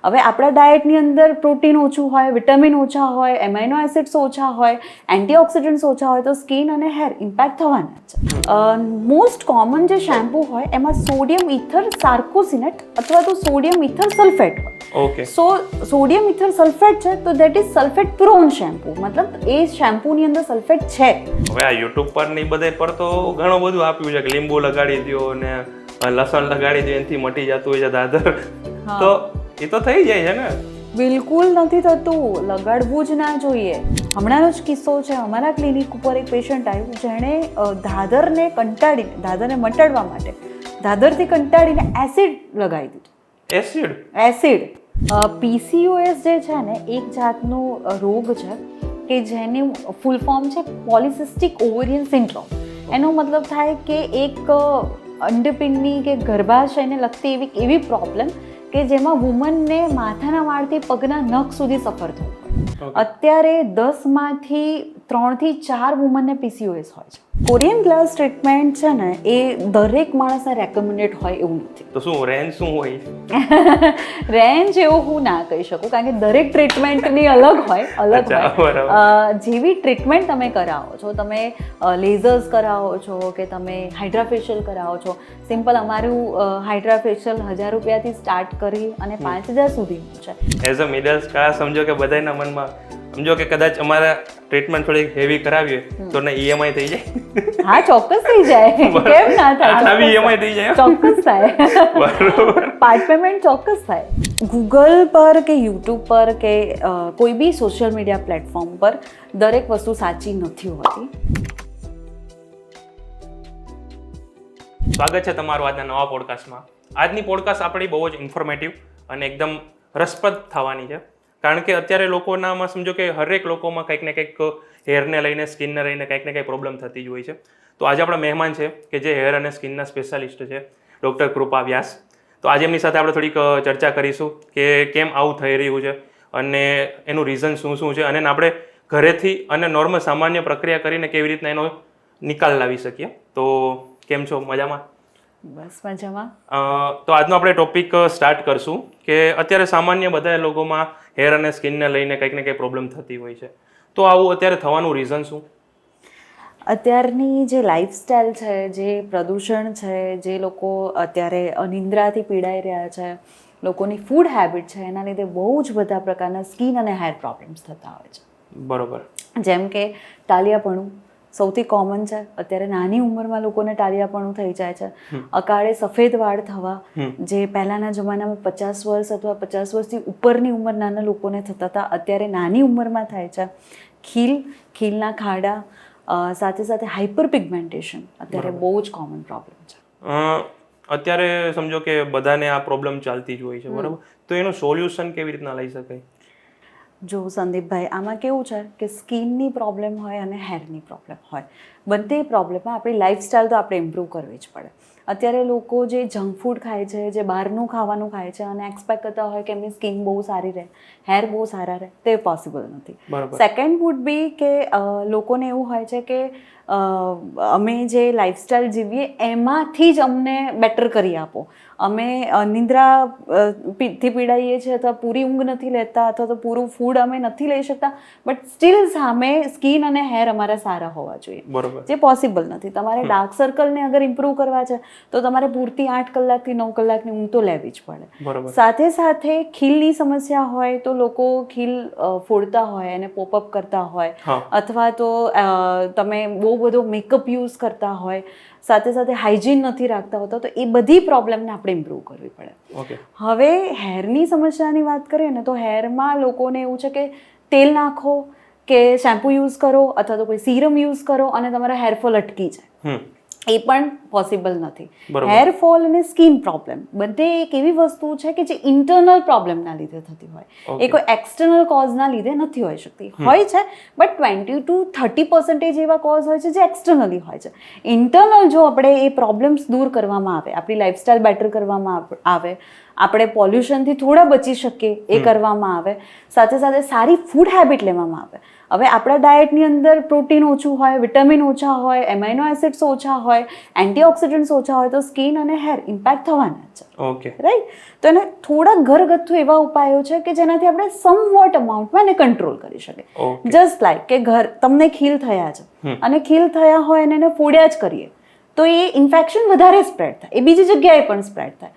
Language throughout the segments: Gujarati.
હવે આપણા ડાયટની અંદર પ્રોટીન ઓછું હોય, વિટામિન ઓછા હોય, એમાઇનો એસિડ્સ ઓછા હોય, એન્ટીઓક્સિડન્ટ્સ ઓછા હોય તો સ્કિન અને હેર ઇમ્પેક્ટ થવાના છે. મોસ્ટ કોમન જે શેમ્પૂ હોય એમાં સોડિયમ ઇથર સાર્કોસિનેટ અથવા તો સોડિયમ ઇથર સલ્ફેટ હોય. ઓકે. સો સોડિયમ ઇથર સલ્ફેટ છે તો that is sulphate prone shampoo, મતલબ એ શેમ્પૂની અંદર સલ્ફેટ છે. હવે આ યુટ્યુબ પર ને બધે પર તો ઘણું બધું આપ્યું છે કે લીંબુ લગાડી દો ને લસણ લગાડી દો એનાથી મટી જતું હોય છે દાદર, તો એ તો થઈ જાય છે ને? બિલકુલ નથી થતું, લગાડવું જ ના જોઈએ. હમણાંનો જ કિસ્સો છે, અમારા ક્લિનિક ઉપર એક પેશન્ટ આવ્યું જેણે દાદરને મટાડવા માટે દાદરથી કંટાળીને એસિડ લગાવી દીધું. એસિડ PCOS જે છે ને એક જાતનો રોગ છે કે જેની ફૂલ ફોર્મ છે પોલિસિસ્ટિક ઓવેરિયન સિન્ડ્રોમ. એનો મતલબ થાય કે એક અંડપિંડની કે ગર્ભાશયને લગતી એવી પ્રોબ્લેમ કે જેમાં વુમનને માથાના વાળથી પગના નખ સુધી સફર થવું પડે. અત્યારે 10માંથી 3 થી 4 વુમનને PCOS હોય છે. કોરિયન ગ્લાસ ટ્રીટમેન્ટ છે ને એ દરેક માણસને રેકમેન્ડેડ હોય એવું નથી. તો શું રેન્જ શું હોય? રેન્જ એવું હું ના કહી શકું કારણ કે દરેક ટ્રીટમેન્ટની અલગ હોય. જેવી ટ્રીટમેન્ટ તમે કરાવો છો, તમે લેઝર્સ કરાવો છો કે તમે હાઇડ્રા ફેશિયલ કરાવો છો, સિમ્પલ અમારું હાઇડ્રા ફેશિયલ 1000 રૂપિયાથી સ્ટાર્ટ કરી અને 5000 સુધીનું છે. એઝ અ મિડલ ક્લાસ સમજો કે બધાના મનમાં સમજો કે કદાચ અમારા ટ્રીટમેન્ટ થોડી હેવી કરાવીએ તો ને EMI થઈ જાય. હા, ચોક્કસ થઈ જાય, કેમ ના થાય? આવી EMI થઈ જાય, ચોક્કસ થાય. બરોબર, પાર્ટ પેમેન્ટ ચોક્કસ થાય. ગૂગલ પર કે યુટ્યુબ પર કે કોઈ બી સોશિયલ મીડિયા પ્લેટફોર્મ પર દરેક વસ્તુ સાચી નથી હોતી. સ્વાગત છે તમારું આજના નવા પોડકાસ્ટમાં. આજની પોડકાસ્ટ આપણી બહુ જ ઇન્ફોર્મેટિવ અને એકદમ રસપ્રદ થવાની છે, કારણ કે અત્યારે લોકોનામાં સમજો કે હરેક લોકોમાં કંઈક ને કંઈક હેરને લઈને, સ્કિનને લઈને કંઈક ને કંઈક પ્રોબ્લેમ થતી જ હોય છે. તો આજે આપણા મહેમાન છે કે જે હેર અને સ્કિનના સ્પેશિયાલિસ્ટ છે, ડૉક્ટર કૃપા વ્યાસ. તો આજે એમની સાથે આપણે થોડીક ચર્ચા કરીશું કે કેમ આવું થઈ રહ્યું છે અને એનું રીઝન શું શું છે, અને આપણે ઘરેથી અને નોર્મલ સામાન્ય પ્રક્રિયા કરીને કેવી રીતના એનો નિકાલ લાવી શકીએ. તો કેમ છો? મજામાં? બસ મજામાં. તો આજનો આપણે ટોપિક સ્ટાર્ટ કરશું કે અત્યારે સામાન્ય બધા લોકોમાં હેર અને સ્કિનને લઈને કંઈક ને કંઈક પ્રોબ્લેમ થતી હોય છે. તો આવું અત્યારે થવાનું રીઝન શું? અત્યારની જે લાઈફસ્ટાઈલ છે, જે પ્રદૂષણ છે, જે લોકો અત્યારે અનિદ્રાથી પીડાઈ રહ્યા છે, લોકોની ફૂડ હેબિટ છે, એના લીધે બહુ જ બધા પ્રકારના સ્કિન અને હેર પ્રોબ્લેમ્સ થતા હોય છે. બરોબર. જેમ કે ટાલિયાપણું સૌથી કોમન છે. અત્યારે નાની ઉંમરમાં લોકોને ટાલિયાપણું થઈ જાય છે. અકાળે સફેદ વાળ થવા, જે પહેલાના જમાનામાં 50 વર્ષ અથવા 50 વર્ષથી ઉપરની ઉંમરના લોકોને થતા હતા, અત્યારે નાની ઉંમરમાં થાય છે. ખીલના ખાડા, સાથે સાથે હાઇપર પિગમેન્ટેશન અત્યારે બહુ જ કોમન પ્રોબ્લેમ છે. અત્યારે સમજો કે બધાને આ પ્રોબ્લેમ ચાલતી જ હોય છે, બરાબર? તો એનું સોલ્યુશન કેવી રીતના લઈ શકાય? જો સંદીપભાઈ, આમાં કેવું છે કે સ્કિનની પ્રોબ્લેમ હોય અને હેરની પ્રોબ્લેમ હોય, બંને પ્રોબ્લેમમાં આપણી લાઈફસ્ટાઈલ તો આપણે ઇમ્પ્રૂવ કરવી જ પડે. અત્યારે લોકો જે જંક ફૂડ ખાય છે, જે બહારનું ખાવાનું ખાય છે અને એક્સપેક્ટ કરતા હોય કે એમની સ્કિન બહુ સારી રહે, હેર બહુ સારા રહે, તે પોસિબલ નથી. સેકન્ડ વુડ બી કે લોકોને એવું હોય છે કે અમે જે લાઈફસ્ટાઈલ જીવીએ એમાંથી જ અમને બેટર કરી આપો. અમે નિંદ્રાથી પીડાઈએ છીએ અથવા પૂરી ઊંઘ નથી લેતા અથવા તો પૂરું ફૂડ અમે નથી લઈ શકતા, બટ સ્ટીલ સામે સ્કિન અને હેર અમારા સારા હોવા જોઈએ, જે પોસિબલ નથી. તમારે ડાર્ક સર્કલને અગર ઇમ્પ્રૂવ કરવા છે તો તમારે પૂરતી 8 કલાકથી 9 કલાકની ઊંઘ તો લેવી જ પડે. સાથે સાથે ખીલની સમસ્યા હોય તો લોકો ખીલ ફોડતા હોય અને પોપઅપ કરતા હોય, અથવા તો તમે બહુ બધો મેકઅપ યુઝ કરતા હોય, સાથે સાથે હાઇજીન નથી રાખતા હોતા, તો એ બધી પ્રોબ્લેમને આપણે ઇમ્પ્રૂવ કરવી પડે. હવે હેરની સમસ્યાની વાત કરીએ ને તો હેરમાં લોકોને એવું છે કે તેલ નાખો કે શેમ્પૂ યુઝ કરો અથવા તો કોઈ સીરમ યુઝ કરો અને તમારા હેરફોલ અટકી જાય. એ પણ પોસિબલ નથી. હેરફોલ અને સ્કિન પ્રોબ્લેમ બંને એક એવી વસ્તુ છે કે જે ઇન્ટરનલ પ્રોબ્લેમના લીધે થતી હોય, એ કોઈ એક્સટર્નલ કોઝના લીધે નથી હોઈ શકતી. હોય છે બટ 20 to 30% એવા કોઝ હોય છે જે એક્સટર્નલી હોય છે. ઇન્ટરનલ જો આપણે એ પ્રોબ્લેમ્સ દૂર કરવામાં આવે, આપણી લાઈફસ્ટાઈલ બેટર કરવામાં આવે, આપણે પોલ્યુશનથી થોડા બચી શકીએ એ કરવામાં આવે, સાથે સાથે સારી ફૂડ હેબિટ લેવામાં આવે, હવે આપણા ડાયટની અંદર પ્રોટીન ઓછું હોય, વિટામિન ઓછા હોય, એમાઇનો એસિડ્સ ઓછા હોય, એન્ટીઓક્સિડન્ટ્સ ઓછા હોય તો સ્કિન અને હેર ઇમ્પેક્ટ થવાના છે. Okay, right. તો એને થોડા ઘરગથ્થુ એવા ઉપાયો છે કે જેનાથી આપણે સમવોટ અમાઉન્ટમાં એને કંટ્રોલ કરી શકીએ. જસ્ટ લાઈક કે તમને ખીલ થયા છે અને ખીલ થયા હોય અને એને ફોડ્યા જ કરીએ તો એ ઇન્ફેક્શન વધારે સ્પ્રેડ થાય, એ બીજી જગ્યાએ પણ સ્પ્રેડ થાય.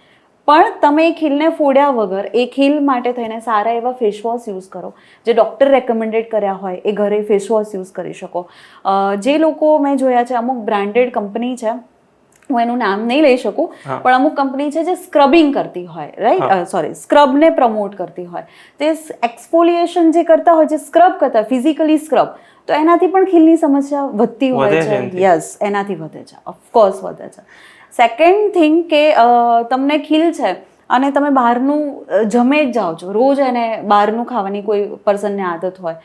પણ તમે એ ખીલને ફોડ્યા વગર એ ખીલ માટે થઈને સારા એવા ફેસ વોશ યુઝ કરો, જે ડૉક્ટર રેકમેન્ડેડ કર્યા હોય એ ઘરે ફેસ વોશ યુઝ કરી શકો. જે લોકો મેં જોયા છે, અમુક બ્રાન્ડેડ કંપની છે, હું એનું નામ નહીં લઈ શકું, પણ અમુક કંપની છે જે સ્ક્રબિંગ કરતી હોય, રાઈટ, સોરી, સ્ક્રબને પ્રમોટ કરતી હોય, તે એક્સફોલિએશન જે કરતા હોય, જે સ્ક્રબ કરતા ફિઝિકલી સ્ક્રબ, તો એનાથી પણ ખીલની સમસ્યા વધતી હોય છે. યસ, એનાથી વધે છે, ઓફકોર્સ વધે છે. સેકન્ડ થિંગ કે તમને ખીલ છે અને તમે બહારનું જમે જ જાઓ છો, રોજ એને બહારનું ખાવાની કોઈ પર્સનને આદત હોય,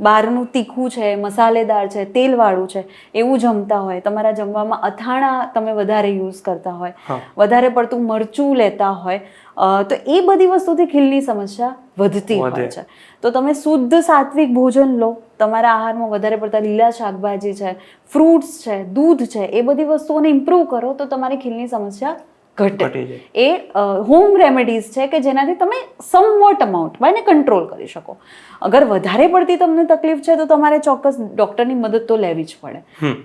બહારનું તીખું છે, મસાલેદાર છે, તેલવાળું છે, એવું જમતા હોય, તમારા જમવામાં અથાણા તમે વધારે યુઝ કરતા હોય, વધારે પડતું મરચું લેતા હોય, તો એ બધી વસ્તુથી ખીલની સમસ્યા વધતી હોય છે. તો તમે શુદ્ધ સાત્વિક ભોજન લો, તમારા આહારમાં વધારે પડતા લીલા શાકભાજી છે, ફ્રૂટ્સ છે, દૂધ છે, એ બધી વસ્તુઓને ઇમ્પ્રૂવ કરો તો તમારી ખીલની સમસ્યા ઘટે. એ હોમ રેમેડીઝ છે કે જેનાથી તમે સમવોટ અમાઉન્ટમાં એને કંટ્રોલ કરી શકો. અગર વધારે પડતી તમને તકલીફ છે તો તમારે ચોક્કસ ડૉક્ટરની મદદ તો લેવી જ પડે,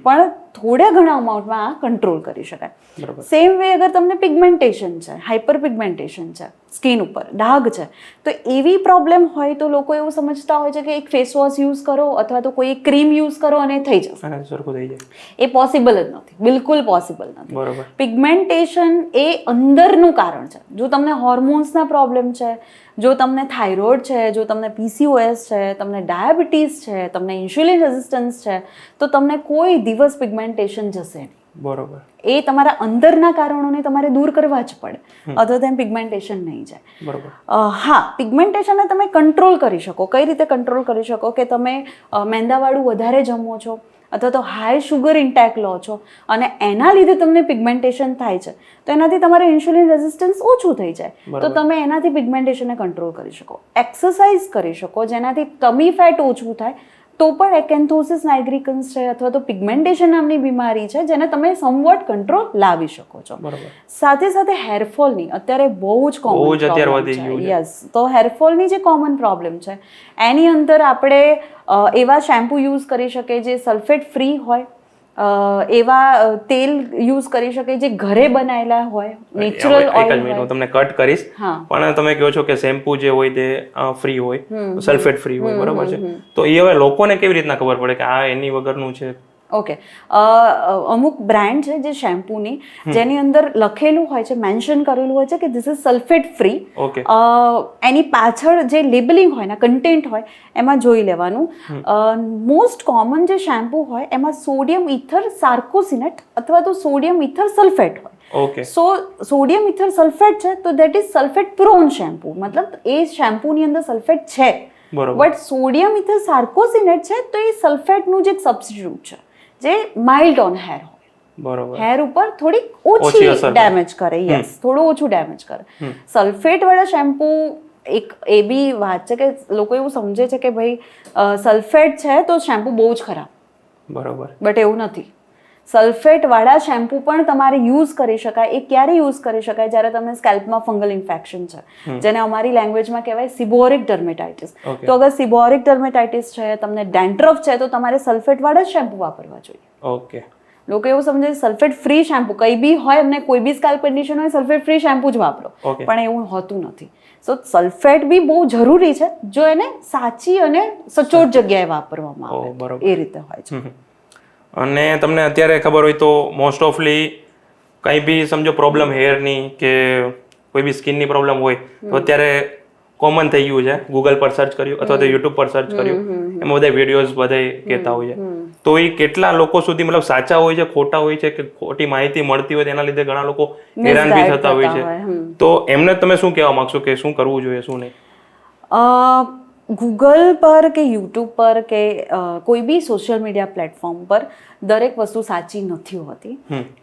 પણ થોડા ઘણા અમાઉન્ટમાં આ કંટ્રોલ કરી શકાય. સેમ વે અગર તમને પિગમેન્ટેશન છે, હાઇપર પિગમેન્ટેશન છે, સ્કિન ઉપર ડાઘ છે, તો એવી પ્રોબ્લેમ હોય તો લોકો એવું સમજતા હોય છે કે એક ફેસ વોશ યુઝ કરો અથવા તો કોઈ ક્રીમ યુઝ કરો અને થઈ જશે. એ પોસિબલ જ નથી, બિલકુલ પોસિબલ નથી. પિગમેન્ટેશન એ અંદરનું કારણ છે. જો તમને હોર્મોન્સના પ્રોબ્લેમ છે, જો તમને થાઇરોઇડ છે, જો તમને PCOS છે, તમને ડાયાબિટીસ છે, તમને ઇન્સ્યુલિન રેઝિસ્ટન્સ છે, તો તમને કોઈ દિવસ પિગમેન્ટેશન જશે નહીં. બરોબર. એ તમારા અંદરના કારણોને તમારે દૂર કરવા જ પડે, અથવા તો પિગમેન્ટેશન નહીં જાય. બરોબર. હા, પિગમેન્ટેશનને તમે કંટ્રોલ કરી શકો. કઈ રીતે કંટ્રોલ કરી શકો કે તમે મેંદાવાળું વધારે જમો છો અથવા તો હાઈ શુગર ઇન્ટેક લો છો અને એના લીધે તમને પિગમેન્ટેશન થાય છે, તો એનાથી તમારે ઇન્સ્યુલિન રેઝિસ્ટન્સ ઓછું થઈ જાય, તો તમે એનાથી પિગમેન્ટેશનને કંટ્રોલ કરી શકો. એક્સરસાઇઝ કરી શકો જેનાથી ટમી ફેટ ઓછું થાય, તો પણ એકેન્થોસિસ નાઇગ્રિકન્સ છે અથવા તો પિગમેન્ટેશન નામની બીમારી છે જેને તમે સમવોટ કંટ્રોલ લાવી શકો છો. સાથે સાથે હેરફોલની અત્યારે બહુ જ કોમન પ્રોબ્લેમ છે. યસ, તો હેરફોલની જે કોમન પ્રોબ્લેમ છે એની અંદર આપણે એવા શેમ્પુ યુઝ કરી શકીએ જે સલ્ફેટ ફ્રી હોય, એવા તેલ યુઝ કરી શકે જે ઘરે બનાવેલા હોય, નેચરલ ઓઇલ હોય. તમને કટ કરીશ, પણ તમે કહો છો કે શેમ્પુ જે હોય તે ફ્રી હોય, સલ્ફેટ ફ્રી હોય, બરોબર છે, તો એ હવે લોકોને કેવી રીતના ખબર પડે કે આ એની વગરનું છે? ઓકે, અમુક બ્રાન્ડ છે જે શેમ્પૂની જેની અંદર લખેલું હોય છે, મેન્શન કરેલું હોય છે કે ધીસ ઇઝ સલ્ફેટ ફ્રી. એની પાછળ જે લેબલિંગ હોય ને, કન્ટેન્ટ હોય, એમાં જોઈ લેવાનું. મોસ્ટ કોમન જે શેમ્પુ હોય એમાં સોડિયમ ઇથર સાર્કોસિનેટ અથવા તો સોડિયમ ઇથર સલ્ફેટ હોય. ઓકે, સો સોડિયમ ઇથર સલ્ફેટ છે તો that is sulphate prone shampoo, મતલબ એ શેમ્પૂની અંદર સલ્ફેટ છે. બટ સોડિયમ ઇથર સાર્કોસિનેટ છે તો એ સલ્ફેટનું જે એક સબસ્ટિટ્યુટ છે જે માઇલ્ડ ઓન હેર હોય. બરોબર. હેર ઉપર થોડી ઓછી ડેમેજ કરે. યસ, થોડું ઓછું ડેમેજ કરે. સલ્ફેટ વાળા શેમ્પુ એક એ બી વાત છે કે લોકો એવું સમજે છે કે ભાઈ સલ્ફેટ છે તો શેમ્પુ બહુ જ ખરાબ. બરોબર. બટ એવું નથી. સલ્ફેટ વાળા શેમ્પુ પણ તમારે યુઝ કરી શકાય. એ ક્યારે યુઝ કરી શકાય? જ્યારે તમને સ્કેલ્પમાં ફંગલ ઇન્ફેક્શન છે, જેને અમારી લેંગ્વેજમાં કહેવાય સિબોરિક ડર્મેટાઇટિસ. તો અગર સિબોરિક ડર્મેટાઇટિસ છે, તમને ડેન્ડ્રફ છે, તો તમારે સલ્ફેટ વાળા જ શેમ્પુ વાપરવા જોઈએ. ઓકે. લોકો એવું સમજે સલ્ફેટ ફ્રી શેમ્પુ કંઈ બી હોય, એમને કોઈ બી સ્કેલ્પ કન્ડિશન હોય, સલ્ફેટ ફ્રી શેમ્પુ જ વાપરો, પણ એવું હોતું નથી. સો સલ્ફેટ બી બહુ જરૂરી છે જો એને સાચી અને સચોટ જગ્યાએ વાપરવામાં આવે, એ રીતે હોય છે. અને તમને અત્યારે ખબર હોય તો મોસ્ટ ઓફલી કંઈ બી સમજો પ્રોબ્લેમ હેરની કે કોઈ બી સ્કિનની પ્રોબ્લેમ હોય તો અત્યારે કોમન થઈ ગયું છે, ગૂગલ પર સર્ચ કર્યું અથવા તો યુટ્યુબ પર સર્ચ કર્યું, એમાં બધા વિડીયોઝ બધા કહેતા હોય છે. તો એ કેટલા લોકો સુધી મતલબ સાચા હોય છે, ખોટા હોય છે, કે ખોટી માહિતી મળતી હોય તેના લીધે ઘણા લોકો હેરાન બી થતા હોય છે. તો એમને તમે શું કહેવા માંગશો કે શું કરવું જોઈએ, શું નહીં? ગૂગલ પર કે યુટ્યુબ પર કે કોઈ બી સોશિયલ મીડિયા પ્લેટફોર્મ પર દરેક વસ્તુ સાચી નથી હોતી.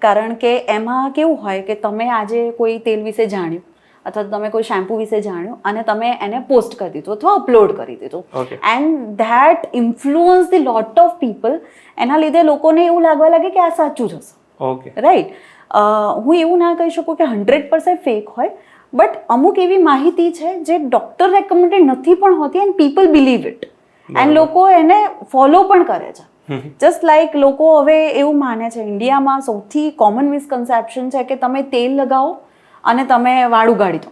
કારણ કે એમાં કેવું હોય કે તમે આજે કોઈ તેલ વિશે જાણ્યું અથવા તમે કોઈ શેમ્પુ વિશે જાણ્યું અને તમે એને પોસ્ટ કરી દીધું અથવા અપલોડ કરી દીધું, and that influence the lot of people. એના લીધે લોકોને એવું લાગવા લાગે કે આ સાચું જ હશે, રાઈટ? હું એવું ના કહી શકું કે 100% ફેક હોય, બટ અમુક એવી માહિતી છે જે ડૉક્ટર રેકમેન્ડેડ નથી પણ હોતી and people believe it, and લોકો એને ફોલો પણ કરે છે. જસ્ટ લાઈક લોકો હવે એવું માને છે, ઇન્ડિયામાં સૌથી કોમન મિસકન્સેપ્શન છે કે તમે તેલ લગાવો અને તમે વાળ ઉગાડી દો,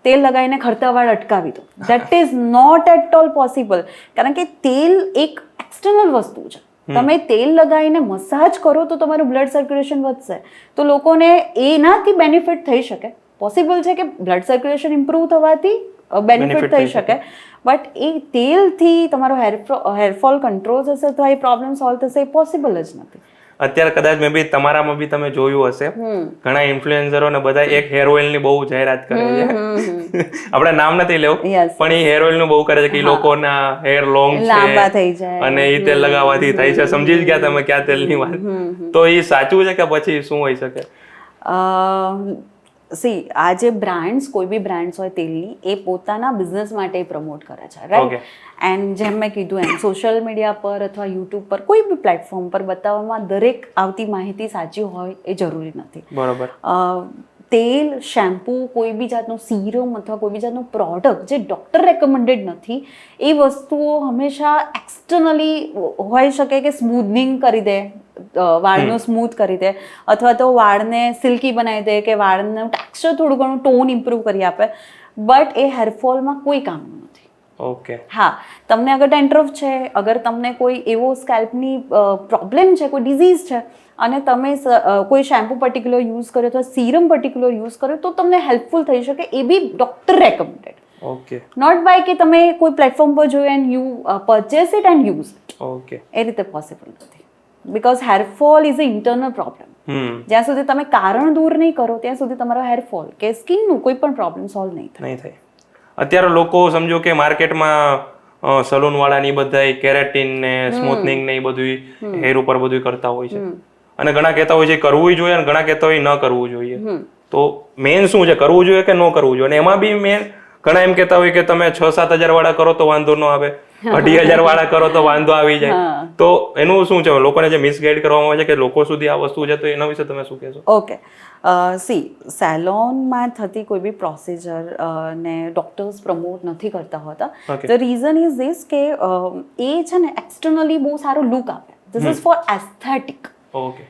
તેલ લગાવીને ખરતા વાળ અટકાવી દો. That is not at all possible, કારણ કે તેલ એક એક્સટર્નલ વસ્તુ છે. તમે તેલ લગાવીને મસાજ કરો તો તમારું બ્લડ સર્ક્યુલેશન વધશે, તો લોકોને એનાથી બેનિફિટ થઈ શકે. પોસિબલ છે કે બ્લડ સર્ક્યુલેશન ઇમ્પ્રૂવ થવાથી બેનિફિટ થઈ શકે, બટ એ તેલથી તમારો હેરફોલ કંટ્રોલ થશે તો એ પ્રોબ્લેમ સોલ્વ થશે એ પોસિબલ જ નથી. અત્યારે કદાચ મે બી તમારામાં બી તમે જોયું હશે, ઘણા ઇન્ફ્લુએન્સરો ને બધા એક હેર ઓઇલ ની બહુ જાહેરાત કરે છે. આપણે નામ નથી લેવું, પણ એ હેર ઓઇલ નું બહુ કરે છે કે લોકોના હેર લોંગ છે અને એ તેલ લગાવવાથી થાય છે. સમજી જ ગયા તમે ક્યાં તેલની વાત. તો એ સાચું છે કે પછી શું હોઈ શકે? સી, આ જે બ્રાન્ડ્સ, કોઈ બી બ્રાન્ડ્સ હોય તેલની, એ પોતાના બિઝનેસ માટે પ્રમોટ કરે છે, રાઈટ? એન્ડ જેમ મેં કીધું એમ સોશિયલ મીડિયા પર અથવા યુટ્યુબ પર કોઈ બી પ્લેટફોર્મ પર બતાવવામાં દરેક આવતી માહિતી સાચી હોય એ જરૂરી નથી. બરોબર. તેલ, શેમ્પૂ, કોઈ બી જાતનું સીરમ અથવા કોઈ બી જાતનું પ્રોડક્ટ જે ડૉક્ટર રેકમેન્ડેડ નથી, એ વસ્તુઓ હંમેશા એક્સટર્નલી હોઈ શકે કે સ્મૂથનિંગ કરી દે, વાળનું સ્મૂથ કરી દે, અથવા તો વાળને સિલ્કી બનાવી દે કે વાળનું ટેક્સચર થોડું ઘણું ટોન ઇમ્પ્રૂવ કરી આપે, બટ એ હેરફોલમાં કોઈ કામનું નથી. ઓકે. હા, તમને અગર ડેન્ડ્રફ છે, અગર તમને કોઈ એવો સ્કેલ્પની પ્રોબ્લેમ છે, કોઈ ડિઝીઝ છે, અને તમે કોઈ શેમ્પુ પર્ટિક્યુલર યુઝ કર્યો અથવા સીરમ પર્ટિક્યુલર યુઝ કર્યો તો તમને હેલ્પફુલ થઈ શકે, એ બી doctor recommended. Okay. Not by કે તમે કોઈ પ્લેટફોર્મ પર જોયું and you purchase it and use it. Okay. એ રીતે પોસિબલ નથી, because hair fall is a internal problem. જ્યાં સુધી તમે કારણ દૂર નહીં કરો ત્યાં સુધી તમારો હેરફોલ કે સ્કિનનું કોઈ પણ પ્રોબ્લેમ સોલ્વ નહીં થાય. અત્યારે લોકો સમજો કે માર્કેટમાં સલૂન વાળા ની બધા કેરેટીન ને સ્મૂથનિંગ ને એ બધું હેર ઉપર બધું કરતા હોય છે, અને ઘણા કહેતા હોય છે કરવું જોઈએ અને ઘણા કહેતા હોય ન કરવું જોઈએ. તો મેન શું છે, કરવું જોઈએ કે ન કરવું જોઈએ? અને એમાં બી મેન ઘણા એમ કહેતા હોય કે તમે 6-7 હજાર વાળા કરો તો વાંધો ન આવે, 2,500 વાળા કરો તો વાંધો આવી જાય. તો એનું શું છે, લોકોને જે મિસગાઈડ કરવામાં આવે છે કે લોકો સુધી આ વસ્તુ છે, તો એના વિશે તમે શું કહેશો? ઓકે, સી, સેલોનમાં થતી કોઈ બી પ્રોસિજર ને ડોક્ટર્સ પ્રમોટ નથી કરતા હોતા. ધ રીઝન ઇઝ ધીસ કે એ છે ને એક્સટર્નલી બહુ સારો લુક આપે. This is four aesthetic. Okay.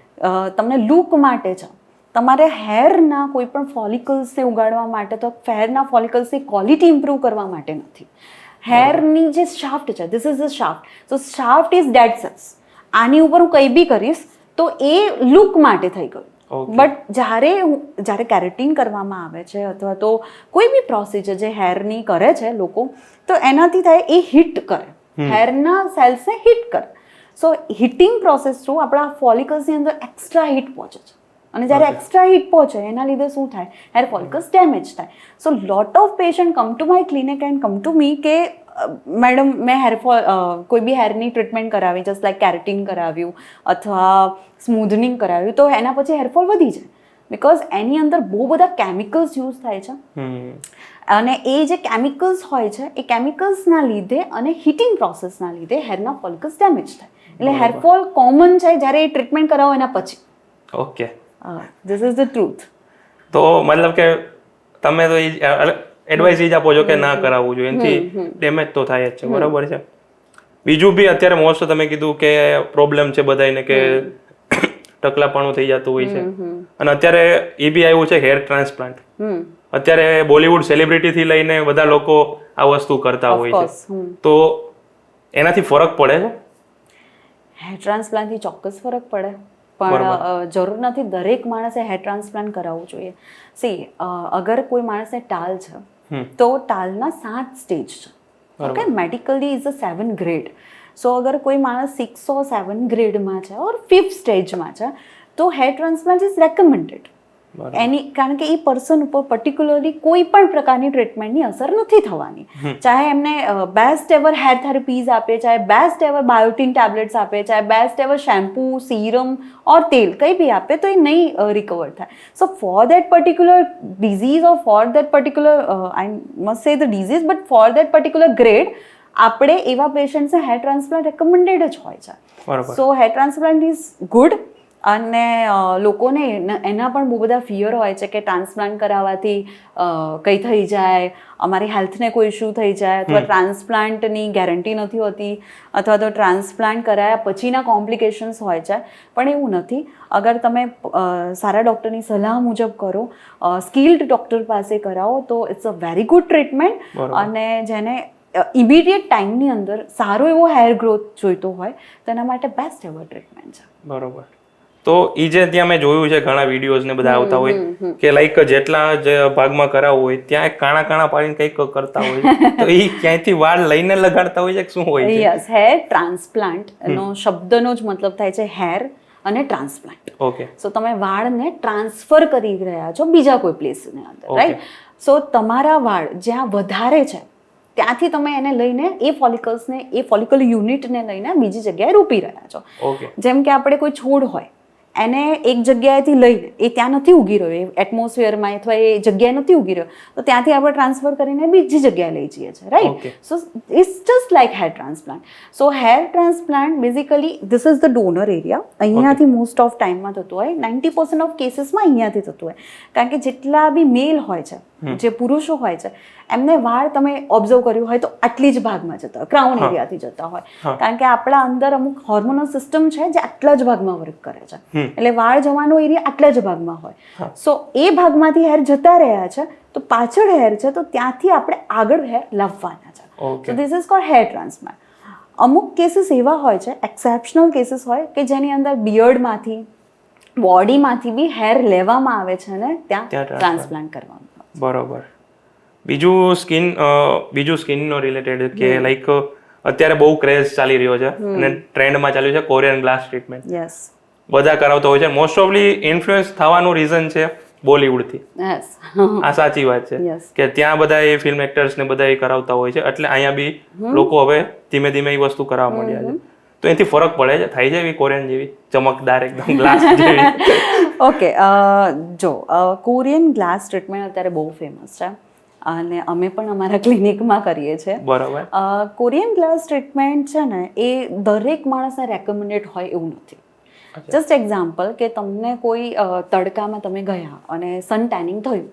તમને લુક માટે છે. તમારે હેરના કોઈ પણ ફોલિકલ્સને ઉગાડવા માટે તો હેરના ફોલિકલ્સની ક્વોલિટી ઇમ્પ્રૂવ કરવા માટે નથી. હેરની જે શાફ્ટ છે, this is the shaft. So shaft is dead cells. આની ઉપર હું કંઈ બી કરીશ તો એ લુક માટે થઈ ગયું. બટ જ્યારે કેરેટીન કરવામાં આવે છે અથવા તો કોઈ બી પ્રોસિજર જે હેરની કરે છે લોકો, તો એનાથી થાય એ હિટ કરે, હેરના સેલ્સને હિટ કરે. સો હિટિંગ પ્રોસેસ થ્રુ આપણા ફોલિકલ્સની અંદર એક્સ્ટ્રા હીટ પહોંચે છે, અને જ્યારે એક્સ્ટ્રા હીટ પહોંચે એના લીધે શું થાય, હેર ફોલિકલ્સ ડેમેજ થાય. So lot of patient come to my clinic and come to me કે મેડમ મેં કોઈ બી હેરની ટ્રીટમેન્ટ કરાવી, જસ્ટ લાઈક કેરેટીન કરાવ્યું અથવા સ્મૂધનિંગ કરાવ્યું, તો એના પછી હેરફોલ વધી જાય, બિકોઝ એની અંદર બહુ બધા કેમિકલ્સ યુઝ થાય છે, અને એ જે કેમિકલ્સ હોય છે એ કેમિકલ્સના લીધે અને હીટિંગ પ્રોસેસના લીધે હેરના ફોલિકલ્સ ડેમેજ થાય. એટલે હેરફોલ કોમન છે જ્યારે એ ટ્રીટમેન્ટ કરાવો એના પછી. Okay, this is the truth. તો મતલબ કે તમે તો એડવાઇસ જ આપો છો કે ના કરાવવું જોઈએ, એનાથી ડેમેજ તો થાય જ છે, બરાબર છે. બીજું બી અત્યારે મોસ્ટ તમે કીધું કે પ્રોબ્લેમ છે બધાને કે ટકલાપણું થઈ જતું હોય છે, અને અત્યારે એ બી આવ્યું છે હેર ટ્રાન્સપ્લાન્ટ. અત્યારે બોલિવૂડ સેલિબ્રિટીથી લઈને બધા લોકો આ વસ્તુ કરતા હોય છે, તો એનાથી ફરક પડે છે? હેર ટ્રાન્સપ્લાન્ટથી ચોક્કસ ફરક પડે, પણ જરૂર નથી દરેક માણસે હેર ટ્રાન્સપ્લાન્ટ કરાવવું જોઈએ. સી, અગર કોઈ માણસને ટાલ છે તો ટાલના 7 સ્ટેજ છે. Okay, medically is a 7 grade. So અગર કોઈ માણસ 6 or 7 ગ્રેડમાં છે ઓર 5th સ્ટેજમાં છે તો હેર ટ્રાન્સપ્લાન્ટ ઇઝ રેકમેન્ડેડ. એની કારણ કે એ પર્સન ઉપર પર્ટિક્યુલરલી કોઈ પણ પ્રકારની ટ્રીટમેન્ટની અસર નથી થવાની. ચાહે એમને બેસ્ટ એવર હેર થેરેપીઝ આપે, ચાહે બેસ્ટ એવર બાયોટીન ટેબ્લેટ્સ આપે, ચાહે best ever shampoo, serum or તેલ કંઈ બી આપે તો એ નહીં રિકવર થાય. So for that particular disease or for that particular I must say the disease but for that particular grade આપણે એવા પેશન્ટ્સને હેર ટ્રાન્સપ્લાન્ટ રેકમેન્ડેડ જ હોય છે. So hair transplant is good. અને લોકોને એના પણ બહુ બધા ફિયર હોય છે કે ટ્રાન્સપ્લાન્ટ કરાવવાથી કંઈ થઈ જાય, અમારી હેલ્થને કોઈ ઇશ્યુ થઈ જાય, અથવા ટ્રાન્સપ્લાન્ટની ગેરંટી નથી હોતી, અથવા તો ટ્રાન્સપ્લાન્ટ કરાયા પછીના કોમ્પ્લિકેશન્સ હોય છે. પણ એવું નથી. અગર તમે સારા ડૉક્ટરની સલાહ મુજબ કરો, સ્કિલ્ડ ડૉક્ટર પાસે કરાવો તો it's a very good treatment. અને જેને ઇમિડિયેટ ટાઈમની અંદર સારો એવો હેર ગ્રોથ જોઈતો હોય તો એના માટે બેસ્ટ એવર ટ્રીટમેન્ટ છે. બરોબર. તો એ જે ત્યાં મેં જોયું છે ઘણા વિડીયોઝ ને બધા આવતા હોય કે લાઈક જેટલા જ ભાગમાં કરાવવું હોય ત્યાં કાણા પાડીને કંઈક કરતા હોય, તો એ ક્યાંયથી વાળ લઈને લગાડતા હોય છે, શું હોય છે? યસ, હેર ટ્રાન્સપ્લાન્ટ નો શબ્દનો જ મતલબ થાય છે હેર અને ટ્રાન્સપ્લાન્ટ. ઓકે. સો તમે વાળને ટ્રાન્સફર કરી રહ્યા છો બીજા કોઈ પ્લેસની અંદર, રાઈટ? સો તમારા વાળ જ્યાં વધારે છે ત્યાંથી તમે એને લઈને એ ફોલિકલ્સને, એ ફોલિકલ યુનિટને લઈને બીજી જગ્યાએ રોપી રહ્યા છો. જેમ કે આપણે કોઈ છોડ હોય એને એક જગ્યાએથી લઈને એ ત્યાં નથી ઉગી રહ્યો, એ એટમોસ્ફિયરમાં અથવા એ જગ્યાએ નથી ઉગી રહ્યો, તો ત્યાંથી આપણે ટ્રાન્સફર કરીને બીજી જગ્યાએ લઈ જઈએ છીએ, right? So it's just like hair transplant. So hair transplant basically this is the donor area. અહીંયાથી મોસ્ટ ઓફ ટાઈમમાં થતું હોય, 90% ઓફ કેસીસમાં અહીંયાથી થતું હોય. કારણ કે જેટલા બી મેલ હોય છે, જે પુરુષો હોય છે, એમને વાળ તમે ઓબ્ઝર્વ કર્યું હોય તો આટલી જ ભાગમાં જતા હોય, ક્રાઉન એરિયાથી જતા હોય. કારણ કે આપણા અંદર અમુક હોર્મોનલ સિસ્ટમ છે જે આટલા જ ભાગમાં વર્ક કરે છે, એટલે વાળ જવાનો એરિયા આટલા જ ભાગમાં હોય. સો એ ભાગમાંથી હેર જતા રહ્યા છે તો પાછળ હેર છે તો ત્યાંથી આપણે આગળ હેર લાવવાના છે. So this is called hair transplant. અમુક કેસીસ એવા હોય છે, એક્સેપ્શનલ કેસીસ હોય કે જેની અંદર બિયર્ડમાંથી, બોડીમાંથી બી હેર લેવામાં આવે છે અને ત્યાં ટ્રાન્સપ્લાન્ટ કરવામાં આવે છે. બરોબર. બીજું સ્કિનનો રિલેટેડ કે લાઈક અત્યારે બહુ ક્રેઝ ચાલી રહ્યો છે અને ટ્રેન્ડમાં ચાલ્યું છે કોરિયન ગ્લાસ ટ્રીટમેન્ટ. યસ, બધા કરાવતા હોય છે. મોસ્ટ ઓફલી ઇન્ફ્લુઅન્સ થવાનું રીઝન છે બોલિવૂડથી. યસ, આ સાચી વાત છે કે ત્યાં બધા એ ફિલ્મ એક્ટર્સ ને બધા એ કરાવતા હોય છે, એટલે અહીંયા બી લોકો હવે ધીમે ધીમે એ વસ્તુ કરાવવા માંડ્યા છે. તો એથી ફરક પડે છે, થાય છે એવી કોરિયન જેવી ચમકદાર એકદમ ગ્લાસ જેવી? ઓકે, જો કોરિયન ગ્લાસ ટ્રીટમેન્ટ અત્યારે બહુ ફેમસ છે અને અમે પણ અમારા ક્લિનિકમાં કરીએ છીએ. બરાબર. કોરિયન ગ્લાસ ટ્રીટમેન્ટ છે ને એ દરેક માણસને રેકમેન્ડેડ હોય એવું નથી. જસ્ટ એક્ઝામ્પલ કે તમને કોઈ તડકામાં તમે ગયા અને સન ટેનિંગ થયું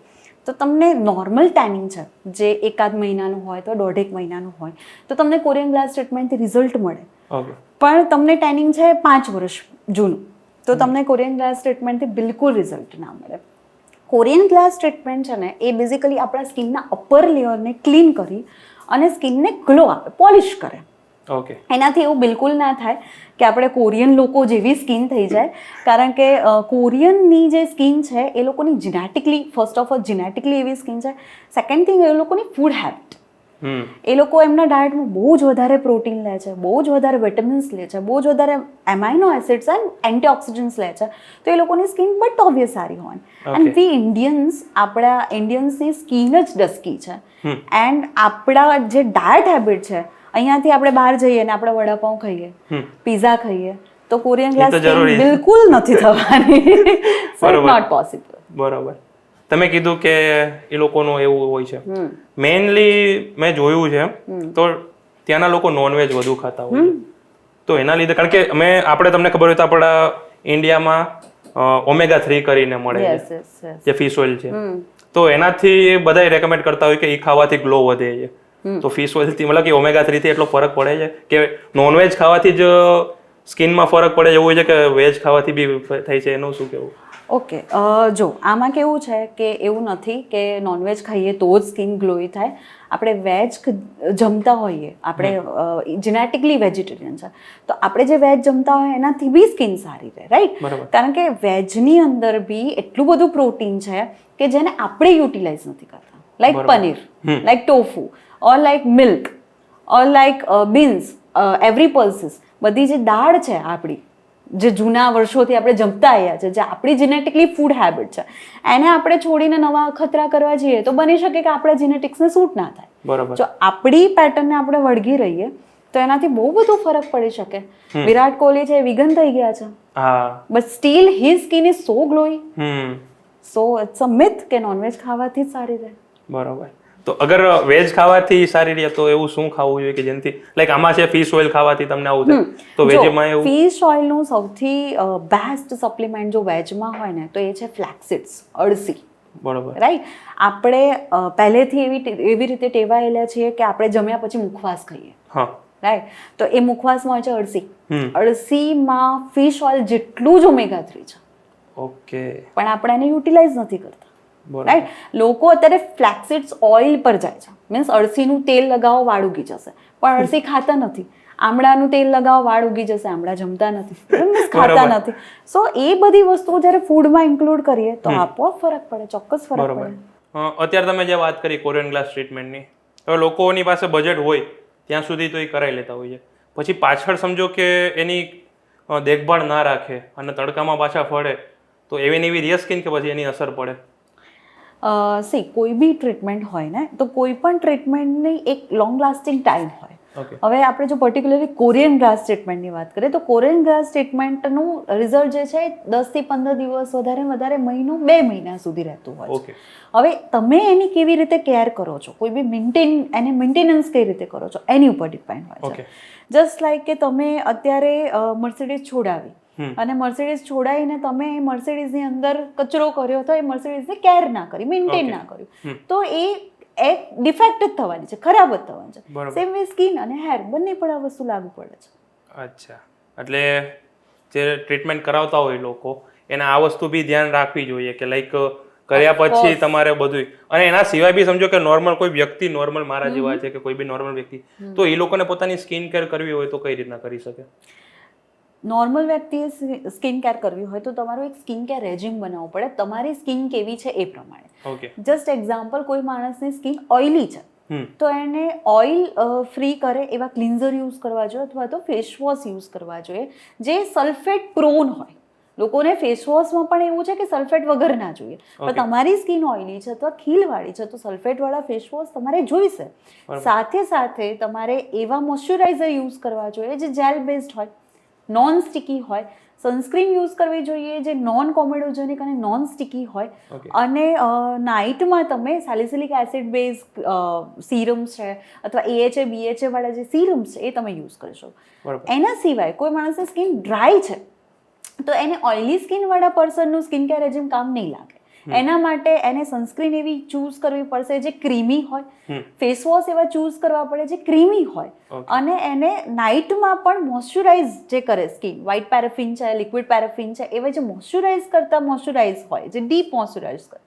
તો તમને નોર્મલ ટેનિંગ છે જે એકાદ મહિનાનું હોય તો 1.5 મહિનાનું હોય તો તમને કોરિયન ગ્લાસ ટ્રીટમેન્ટથી રિઝલ્ટ મળે. પણ તમને ટેનિંગ છે 5 વર્ષ જૂનું તો તમને કોરિયન ગ્લાસ ટ્રીટમેન્ટથી બિલકુલ રિઝલ્ટ ના મળે. કોરિયન ગ્લાસ ટ્રીટમેન્ટ છે ને એ બેઝિકલી આપણા સ્કિનના અપર લેયરને ક્લીન કરી અને સ્કિનને ગ્લો આપે, પોલિશ કરે. ઓકે. એનાથી એવું બિલકુલ ના થાય કે આપણે કોરિયન લોકો જેવી સ્કિન થઈ જાય, કારણ કે કોરિયનની જે સ્કિન છે એ લોકોની genetically, first of all genetically એવી સ્કિન છે. સેકન્ડ થિંગ એ લોકોની ફૂડ હેબિટ, એ લોકો એમના ડાયટમાં બહુ જ વધારે પ્રોટીન લે છે, બહુ જ વધારે વિટામિન્સ લે છે, બહુ જ વધારે એમાઇનો એસિડ્સ એન્ડ એન્ટીઓક્સિડન્ટ્સ લે છે, તો એ લોકોની સ્કિન બટ ઓબ્વિયસ સારી હોય. એન્ડ વી ઇન્ડિયન્સ, આપણા ઇન્ડિયન્સની સ્કિન જ ડસ્કી છે. એન્ડ આપણા જે ડાયટ હેબિટ છે, અહીંયાથી આપણે બહાર જઈએ ને આપણે વડાપાઉં ખાઈએ, પીઝા ખાઈએ તો કોરિયન ગ્લાસ સ્કિન બિલકુલ નથી થવાની. So it's not possible. બરાબર. તમે કીધું કે એ લોકોનું એવું હોય છે. મેઇનલી મેં જોયું છે તો ત્યાંના લોકો નોનવેજ વધુ ખાતા હોય છે, તો એના લીધે, કારણ કે આપણે તમને ખબર હોય તો આપણા ઇન્ડિયામાં omega-3 કરીને મળે છે જે ફિશ ઓઇલ છે, તો એનાથી બધા રેકમેન્ડ કરતા હોય કે એ ખાવાથી ગ્લો વધે છે. તો ફિશ ઓઇલથી મતલબ કે omega-3 થી એટલો ફરક પડે છે કે નોનવેજ ખાવાથી જ સ્કિનમાં ફરક પડે એવું હોય છે કે વેજ ખાવાથી બી થાય છે, એનું શું કહેવું? ઓકે, જો આમાં કેવું છે કે એવું નથી કે નોનવેજ ખાઈએ તો જ સ્કિન ગ્લોઈ થાય. આપણે વેજ જમતા હોઈએ, આપણે જેનેટિકલી વેજીટેરિયન છે તો આપણે જે વેજ જમતા હોય એનાથી બી સ્કિન સારી રહે, રાઈટ? કારણ કે વેજની અંદર બી એટલું બધું પ્રોટીન છે કે જેને આપણે યુટિલાઇઝ નથી કરતા, લાઈક પનીર, લાઈક ટોફુ ઓર લાઈક મિલ્ક ઓર લાઈક બીન્સ, એવરી પલ્સીસ, બધી જે દાળ છે આપણી, જે જૂના વર્ષોથી આપણે જમતા આવ્યા છે, જે આપણી જેનેટિકલી ફૂડ હેબિટ છે, એને આપણે છોડીને નવા અખતરા કરવા જઈએ તો બની શકે કે આપણા જેનેટિક્સને સૂટ ના થાય. બરાબર. જો આપણી પેટર્નને આપણે વળગી રહીએ તો એનાથી બહુ બધો ફરક પડી શકે. વિરાટ કોહલી છે, વિગન થઈ ગયા છે, but still his skin is so glowing. So it's a myth કે નોનવેજ ખાવાથી જ સારી રહે. બરાબર. તો અગર વેજ ખાવાથી સારી રહે તો એવું શું ખાવું જોઈએ કે જેનાથી, લાઈક આમાં છે ફિશ ઓઇલ ખાવાથી તમને આવું થાય, તો વેજમાં એવું? ફિશ ઓઇલનું સૌથી બેસ્ટ સપ્લિમેન્ટ જો વેજમાં હોય ને તો એ છે ફ્લેક્સીડ્સ, અળસી. બરાબર. રાઈટ. આપણે પહેલેથી એવી રીતે ટેવાયેલા છીએ કે આપણે જમ્યા પછી મુખવાસ ખાઈએ. હા. રાઈટ. તો એ મુખવાસમાં હોય છે અળસી. અળસીમાં ફિશ ઓઇલ જેટલું જ ઓમેગા 3 છે. ઓકે. પણ આપણે એને યુટિલાઇઝ નથી કરતા. રાઈટ. લોકો અત્યારે ફ્લેક્સીડ્સ ઓઇલ પર જાય છે, મીન્સ અળસીનું તેલ લગાવો વાળ ઉગી જશે, પણ અળસી ખાતા નથી. આમળાનું તેલ લગાવો વાળ ઉગી જશે, આમળા જમતા નથી, ખાતા નથી. સો એ બધી વસ્તુઓ જ્યારે ફૂડમાં ઇન્ક્લુડ કરીએ તો આપોઆપ ફરક પડે, ચોક્કસ ફરક પડે. અત્યારે તમે જે વાત કરી કોરિયન ગ્લાસ ટ્રીટમેન્ટની, હવે લોકોની પાસે બજેટ હોય ત્યાં સુધી તો એ કરાવી લેતા હોય છે, પછી પાછળ સમજો કે એની દેખભાળ ના રાખે અને તડકામાં પાછા ફળે તો એવી રિયલ સ્કિન કે પછી એની અસર પડે? કોઈ બી ટ્રીટમેન્ટ હોય ને તો કોઈ પણ ટ્રીટમેન્ટની એક લોંગ લાસ્ટિંગ ટાઈમ હોય. હવે આપણે જો પર્ટિક્યુલરલી કોરિયન ગ્લાસ ટ્રીટમેન્ટની વાત કરીએ તો કોરિયન ગ્લાસ ટ્રીટમેન્ટનું રિઝલ્ટ જે છે 10 થી 15 દિવસ, વધારે મહિનો, 2 મહિના સુધી રહેતું હોય છે. હવે તમે એની કેવી રીતે કેર કરો છો, કોઈ બી મેન્ટેનન્સ કઈ રીતે કરો છો એની ઉપર ડિપેન્ડ હોય છે. જસ્ટ લાઈક કે તમે અત્યારે મર્સિડીઝ છોડાવી અને મર્સિડીઝ છોડાવીને તમે એ મર્સિડીઝની અંદર કચરો કર્યો તો એ મર્સિડીઝને કેર ના કરી, મેન્ટેન ના કર્યું, તો એ ડિફેક્ટ જ થવાની છે, ખરાબ જ થવાની છે. સેમ વે સ્કિન અને હેર બંને પણ આ વસ્તુ લાગુ પડે છે. અચ્છા. એટલે જે ટ્રીટમેન્ટ કરાવતા હોય લોકો એને આ વસ્તુ બી ધ્યાન રાખવી જોઈએ કે લાઈક કર્યા પછી તમારે બધું, અને એના સિવાય બી સમજો કે નોર્મલ કોઈ વ્યક્તિ, નોર્મલ મારા જેવા છે કે કોઈ બી નોર્મલ વ્યક્તિ, તો એ લોકોને પોતાની સ્કિન કેર કરવી હોય તો કઈ રીતના કરી શકે? નોર્મલ વ્યક્તિએ સ્કિન કેર કરવી હોય તો તમારું એક સ્કિન કેર રેજિમ બનાવવું પડે, તમારી સ્કિન કેવી છે એ પ્રમાણે. જસ્ટ એક્ઝામ્પલ, કોઈ માણસની સ્કિન ઓઇલી છે તો એને ઓઇલ ફ્રી કરે એવા ક્લિન્ઝર યુઝ કરવા જોઈએ અથવા તો ફેસ વોશ યુઝ કરવા જોઈએ જે સલ્ફેટ પ્રોન હોય. લોકોને ફેસ વોશમાં પણ એવું છે કે સલ્ફેટ વગર ના જોઈએ, પણ તમારી સ્કિન ઓઇલી છે અથવા ખીલવાળી છે તો સલ્ફેટવાળા ફેસ વોશ તમારે જોઈશે. સાથે તમારે એવા મોઇશ્ચરાઇઝર યુઝ કરવા જોઈએ જે જેલ બેઝડ હોય, નોન સ્ટિકી હોય. સનસ્ક્રીન યુઝ કરવી જોઈએ જે નોન કોમેડોજેનિક અને નોન સ્ટિકી હોય. અને નાઇટમાં તમે સેલિસિલિક એસિડ બેઝ સિરમ્સ છે અથવા AHA BHA વાળા જે સિરમ્સ છે એ તમે યુઝ કરી શકો. એના સિવાય કોઈ માણસની સ્કિન ડ્રાય છે તો એને ઓઇલી સ્કિન વાળા પર્સનનું સ્કિન કેર રેજિમ કામ નહીં લાગે. એના માટે એને સનસ્ક્રીન એવી ચૂઝ કરવી પડશે જે ક્રીમી હોય, ફેસ વોશ એવા ચૂઝ કરવા પડે જે ક્રીમી હોય, અને એને નાઇટમાં પણ મોઇશ્ચરાઇઝ જે કરે સ્કિન, વ્હાઇટ પેરાફિન છે, લિક્વિડ પેરાફિન છે, એવા જે મોઇશ્ચરાઇઝ કરતા મોઇશ્ચરાઇઝ હોય, જે ડીપ મોઇશ્ચરાઇઝ કરે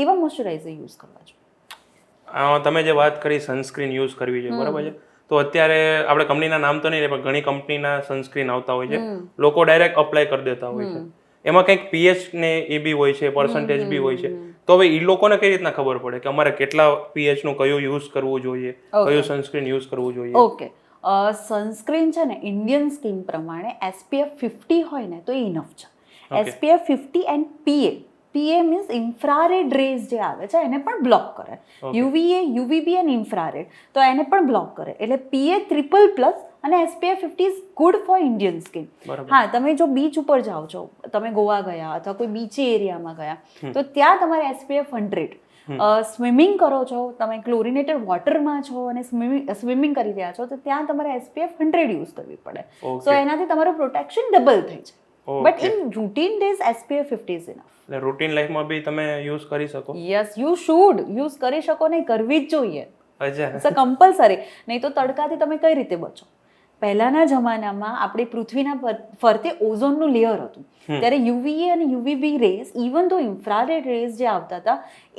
એવા મોઇશ્ચરાઇઝર યુઝ કરવા જોઈએ. તમે જે વાત કરી સનસ્ક્રીન યુઝ કરવી જોઈએ, બરાબર છે, તો અત્યારે આપણે કંપનીના નામ તો નહીં પણ ઘણી કંપનીના સનસ્ક્રીન આવતા હોય છે, લોકો ડાયરેક્ટ અપ્લાય કરી દેતા હોય છે. એમાં કંઈક પીએચ ને એ બી હોય છે, પર્સન્ટેજ બી હોય છે, તો હવે એ લોકોને કઈ રીતના ખબર પડે કે અમારે કેટલા પીએચ નું કયું યુઝ કરવું જોઈએ, કયું સનસ્ક્રીન યુઝ કરવું જોઈએ? ઓકે, સનસ્ક્રીન છે ને ઇન્ડિયન સ્કિન પ્રમાણે SPF 50 હોય ને તો એ ઇનફ છે. SPF 50 and PA means infrared rays જે આવે છે એને પણ બ્લોક કરે. UVA, UVB અને ઇન્ફ્રારેડ તો એને પણ બ્લોક કરે. એટલે PA++ અને SPF 50 is good for Indian skin. હા, તમે જો બીચ ઉપર જાઓ છો, તમે ગોવા ગયા અથવા કોઈ બીચી એરિયામાં ગયા તો ત્યાં તમારે SPF 100. સ્વિમિંગ કરો છો, તમે ક્લોરિનેટેડ વોટરમાં છો અને સ્વિમિંગ કરી રહ્યા છો તો ત્યાં તમારે SPF 100 યુઝ કરવી પડે. સો એનાથી તમારું પ્રોટેક્શન ડબલ થઈ જાય. But in routine days SPF 50 is enough. Routine લાઈફમાં બી તમે યુઝ કરી શકો? યસ, યુ શુડ યુઝ કરી શકો, નહીં કરવી જ જોઈએ. It's a compulsory. નહીં તો તડકાથી તમે કઈ રીતે બચો? પહેલાના જમાનામાં આપણી પૃથ્વીના ફરતે ઓઝોનનું લેયર હતું, ત્યારે UVA અને UVB રેઝ, ઇવન તો ઇન્ફ્રારેડ રેઝ જે આવતા હતા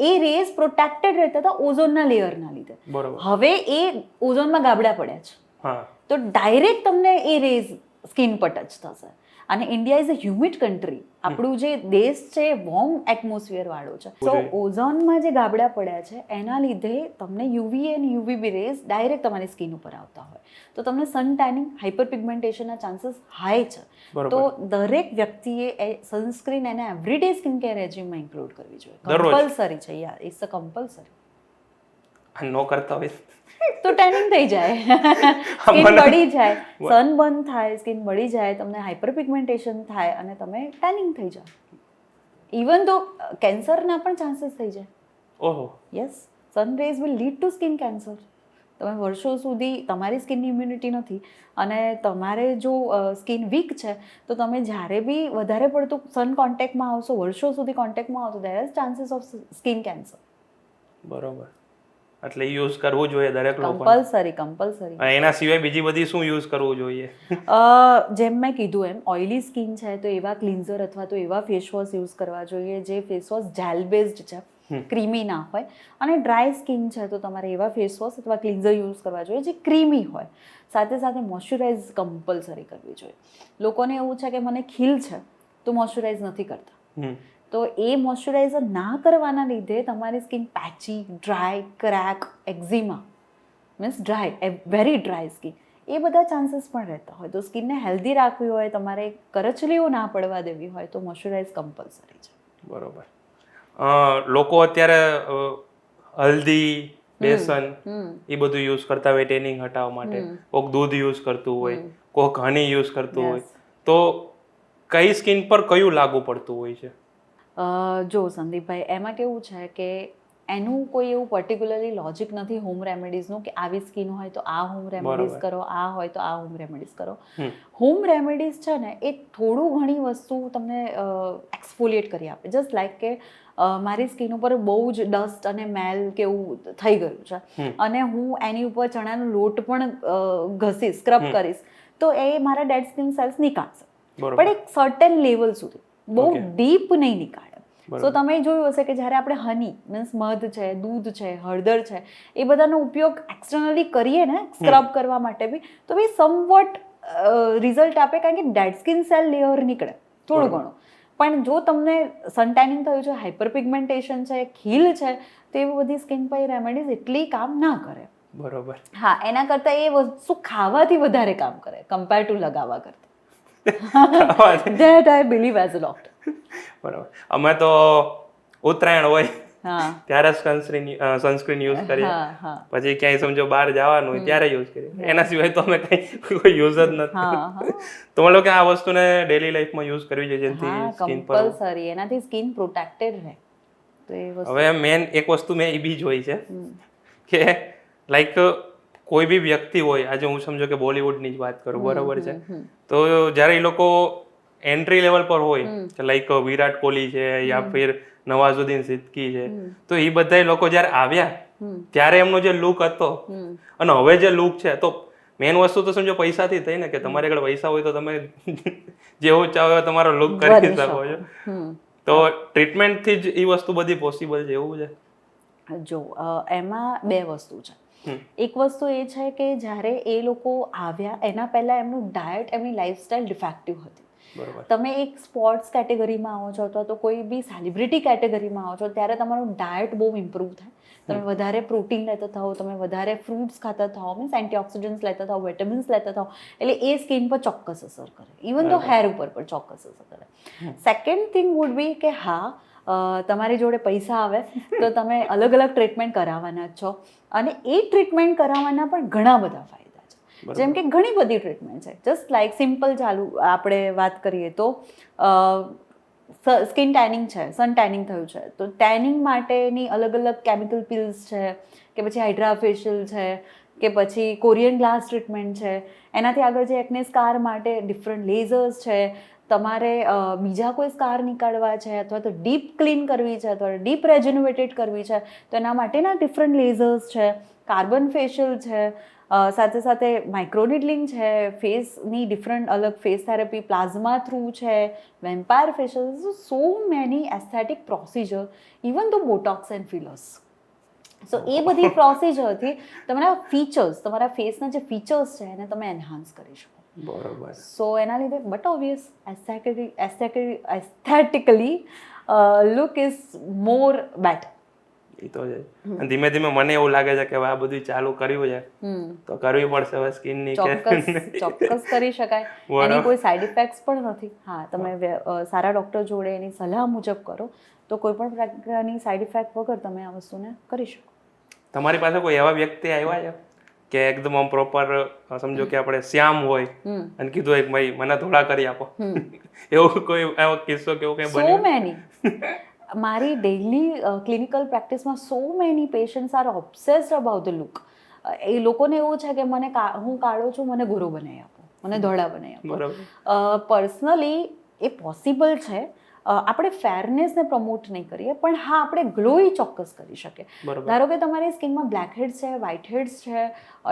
એ રેઝ પ્રોટેક્ટેડ રહેતા હતા ઓઝોનના લેયરના લીધે. હવે એ ઓઝોનમાં ગાબડા પડ્યા છે તો ડાયરેક્ટ તમને એ રેઝ સ્કિન પર ટચ થશે. અને India is a humid country. આપણું જે દેશ છે વોર્મ એટમોસ્ફિયર વાળો છે. સો ઓઝોનમાં જે ગાબડા પડ્યા છે એના લીધે તમને યુવી અને યુવીબી રેઝ ડાયરેક્ટ તમારી સ્કિન ઉપર આવતા હોય તો તમને sun tanning, hyper પિગમેન્ટેશનના chances high છે. તો દરેક વ્યક્તિએ સનસ્ક્રીન એને એવરીડે સ્કિન કેર રેજીમમાં ઇન્ક્લુડ કરવી જોઈએ. કમ્પલસરી છે યાર, ઇટ્સ અ કમ્પલસરી. ન કરતા હોય તો ટેનિંગ થઈ જાય, સ્કિન બળી જાય, સનબર્ન થાય, સ્કિન બળી જાય, તમને હાઇપર પિગમેન્ટેશન થાય અને તમે ટેનિંગ થઈ જાઓ. ઇવન તો કેન્સરના પણ ચાન્સીસ થઈ જાય. ઓહો yes, sun rays will lead to skin cancer. તમે વર્ષો સુધી તમારી સ્કિનની ઇમ્યુનિટી નથી અને તમારે જો સ્કિન વીક છે તો તમે જ્યારે બી વધારે પડતું સન કોન્ટેક્ટમાં આવશો, વર્ષો સુધી કોન્ટેક્ટમાં આવશો, there is chances of skin cancer. બરોબર, એટલે યુઝ કરવું જોઈએ દરેક લોકો. કમ્પલસરી. એના સિવાય બીજી બધી શું યુઝ કરવું જોઈએ? જેમ મેં કીધું એમ ઓઇલી સ્કિન છે તો એવા ક્લિન્ઝર અથવા તો એવા ફેસ વોશ યુઝ કરવા જોઈએ જે ફેસ વોશ જેલ બેઝડ છે, ક્રીમી ના હોય. અને ડ્રાય સ્કિન છે તો તમારે એવા ફેસ વોશ અથવા ક્લિન્ઝર યુઝ કરવા જોઈએ જે ક્રીમી હોય. સાથે સાથે મોઇશ્ચરાઇઝ કમ્પલસરી કરવી જોઈએ. લોકોને એવું છે કે મને ખીલ છે તો મોઇશ્ચરાઇઝ નથી કરતા, તો એ મોઇશ્ચરાઇઝર ના કરવાના લીધે તમારી skin patchy, dry, crack, eczema means dry, very dry skin, એ બધા ચાન્સીસ પણ રહેતા હોય. તો સ્કિનને હેલ્ધી રાખવી હોય, તમારે કરચલીઓ ના પડવા દેવી હોય તો મોઇશ્ચરાઇઝ કમ્પલસરી છે. બરોબર. લોકો અત્યારે હલ્દી, બેસન એ બધું યુઝ કરતા હોય ટેનિંગ હટાવવા માટે. કોઈક દૂધ યુઝ કરતું હોય, કોઈક હની યુઝ કરતું હોય, તો કઈ સ્કિન પર કયું લાગુ પડતું હોય છે? જો સંદીપભાઈ, એમાં કેવું છે કે એનું કોઈ એવું પર્ટિક્યુલરલી લોજિક નથી હોમ રેમેડીઝનું કે આવી સ્કિન હોય તો આ હોમ રેમેડીઝ કરો, આ હોય તો આ હોમ રેમેડીઝ કરો. હોમ રેમેડીઝ છે ને એ થોડું ઘણી વસ્તુ તમને એક્સફોલિએટ કરી આપે. જસ્ટ લાઈક કે મારી સ્કિન ઉપર બહુ જ ડસ્ટ અને મેલ કે એવું થઈ ગયું છે અને હું એની ઉપર ચણાનો લોટ પણ ઘસીશ, સ્ક્રબ કરીશ તો એ મારા ડેડ સ્કિન સેલ્સ નીકાળશે, પણ એક સર્ટેન લેવલ સુધી, બહુ ડીપ નહીં નીકાળે. સો તમે જોયું હશે કે જ્યારે આપણે હની મીન્સ મધ છે, દૂધ છે, હળદર છે, એ બધાનો ઉપયોગ એક્સટર્નલી કરીએ ને સ્ક્રબ કરવા માટે બી, તો બી સમવટ રિઝલ્ટ આપે કારણ કે ડેડ સ્કિન સેલ લેયર નીકળે થોડું ઘણું. પણ જો તમને સન ટેનિંગ થયું છે, હાઇપર પિગમેન્ટેશન છે, ખીલ છે, તો એવી બધી સ્કિન પર રેમેડીઝ એટલી કામ ના કરે. બરોબર. હા, એના કરતાં એ વસ્તુ ખાવાથી વધારે કામ કરે કમ્પેર ટુ લગાવવા કરતાં. That I believe as a doctor. બરાબર. અમે તો ઉત્તરાયણ હોય ત્યારે સનસ્ક્રીન યુઝ કરીએ, પછી ક્યાંય સમજો બહાર જવાનું હોય ત્યારે યુઝ કરીએ. એના સિવાય તો અમે કઈ કોઈ યુઝ જ નથી. તો મતલબ કે આ વસ્તુને ડેલી લાઈફમાં યુઝ કરવી જોઈએ જેથી સ્કિન પર કમ્પલસરી, એનાથી સ્કિન પ્રોટેક્ટેડ રહે. તો એ વસ્તુ હવે મેન એક વસ્તુ મેં એ બી જોઈ છે કે લાઈક કોઈ બી વ્યક્તિ હોય, આજે હું સમજો કે બોલિવૂડની જ વાત કરું, બરાબર છે, તો જ્યારે એ લોકો એન્ટ્રી લેવલ પર હોય લાઈક વિરાટ કોહલી છે યા ફિર નવાઝુદ્દીન સિદ્દીકી છે, તો એ બધા લોકો જ્યારે આવ્યા ત્યારે એમનો જે લુક હતો અને હવે જે લુક છે, તો મેન વસ્તુ તો સમજો પૈસાથી થઈ ને કે તમારી આગળ પૈસા હોય તો તમે જેવું ચાહો તમારો લુક કરી શકો છો. તો ટ્રીટમેન્ટથી જ એ વસ્તુ બધી પોસિબલ છે એવું છે? જો એમાં બે વસ્તુ છે. એક વસ્તુ એ છે કે જ્યારે એ લોકો આવ્યા એના પહેલા એમનું ડાયટ, એમની લાઈફસ્ટાઈલ ડિફેક્ટિવ હતી. તમે એક સ્પોર્ટ્સ કેટેગરીમાં આવો છો અથવા તો કોઈ બી સેલિબ્રિટી કેટેગરીમાં આવો છો ત્યારે તમારું ડાયટ બહુ ઇમ્પ્રૂવ થાય. તમે વધારે પ્રોટીન લેતા થાઓ, તમે વધારે ફ્રૂટ્સ ખાતા થાઓ, મીન્સ એન્ટીઓક્સિડન્ટ્સ લેતા થાઓ, વિટામિન્સ લેતા થાઓ, એટલે એ સ્કિન પર ચોક્કસ અસર કરે. ઇવન તો હેર ઉપર પણ ચોક્કસ અસર કરે. સેકન્ડ થિંગ વુડ બી કે હા, તમારી જોડે પૈસા આવે તો તમે અલગ અલગ ટ્રીટમેન્ટ કરાવવાના જ છો અને એ ટ્રીટમેન્ટ કરાવવાના પણ ઘણા બધા ફાયદા છે. જેમ કે ઘણી બધી ટ્રીટમેન્ટ છે. જસ્ટ લાઈક સિમ્પલ ચાલુ આપણે વાત કરીએ તો સ્કિન ટેનિંગ છે, સન ટેનિંગ થયું છે, તો ટેનિંગ માટેની અલગ અલગ કેમિકલ પિલ્સ છે કે પછી હાઇડ્રા ફેશિયલ છે કે પછી કોરિયન ગ્લાસ ટ્રીટમેન્ટ છે. એનાથી આગળ જે એકને સ્કાર માટે ડિફરન્ટ લેઝર્સ છે. તમારે બીજા કોઈ સ્કાર નીકાળવા છે અથવા તો ડીપ ક્લીન કરવી છે અથવા ડીપ રેજ્યુનેટેડ કરવી છે તો એના માટેના ડિફરન્ટ લેઝર્સ છે, કાર્બન ફેશિયલ છે, સાથે સાથે માઇક્રોનિડલિંગ છે, ફેસની ડિફરન્ટ અલગ ફેસ થેરેપી, પ્લાઝમા થ્રુ છે, vampire facial, so many aesthetic procedure, even the Botox and fillers. So એ બધી પ્રોસિજરથી તમારા ફીચર્સ, તમારા ફેસના જે ફીચર્સ છે એને તમે એન્હાન્સ કરી શકો. બરોબર. સો એના લીધે but obvious aesthetically look is more better. એ તો છે. અને ધીમે ધીમે મને એવું લાગે છે કે હવે આ બધું ચાલુ કર્યું છે તો કરવી પડશે હવે સ્કિનની કેર. ચોક્કસ કરી શકાય. એની કોઈ સાઈડ ઇફેક્ટ્સ પણ નથી. હા, તમે સારા ડૉક્ટર જોડે એની સલાહ મુજબ કરો તો કોઈ પણ પ્રકારની સાઈડ ઇફેક્ટ વગર તમે આ વસ્તુને કરી શકો. તમારી પાસે કોઈ એવા વ્યક્તિ આવ્યા છે કે એકદમ આમ પ્રોપર સમજો કે આપણે શ્યામ હોય અને કીધું એક ભાઈ મને ધોળા કરી આપો, એવું કોઈ એવો કિસ્સો કે એવું કંઈ સો બન્યું? મેની મારી ડેઇલી ક્લિનિકલ પ્રેક્ટિસમાં so many patients are obsessed about the look. એ લોકોને એવું છે કે હું કાળો છું, મને ગોરો બનાવી આપો, મને ધોળા બનાવી આપો. પર્સનલી એ પોસિબલ છે. આપણે ફેરનેસને પ્રમોટ નહીં કરીએ પણ હા આપણે ગ્લોઈ ચોક્કસ કરી શકીએ. ધારો કે તમારી સ્કિનમાં બ્લેક હેડ્સ છે, વ્હાઇટ હેડ્સ છે,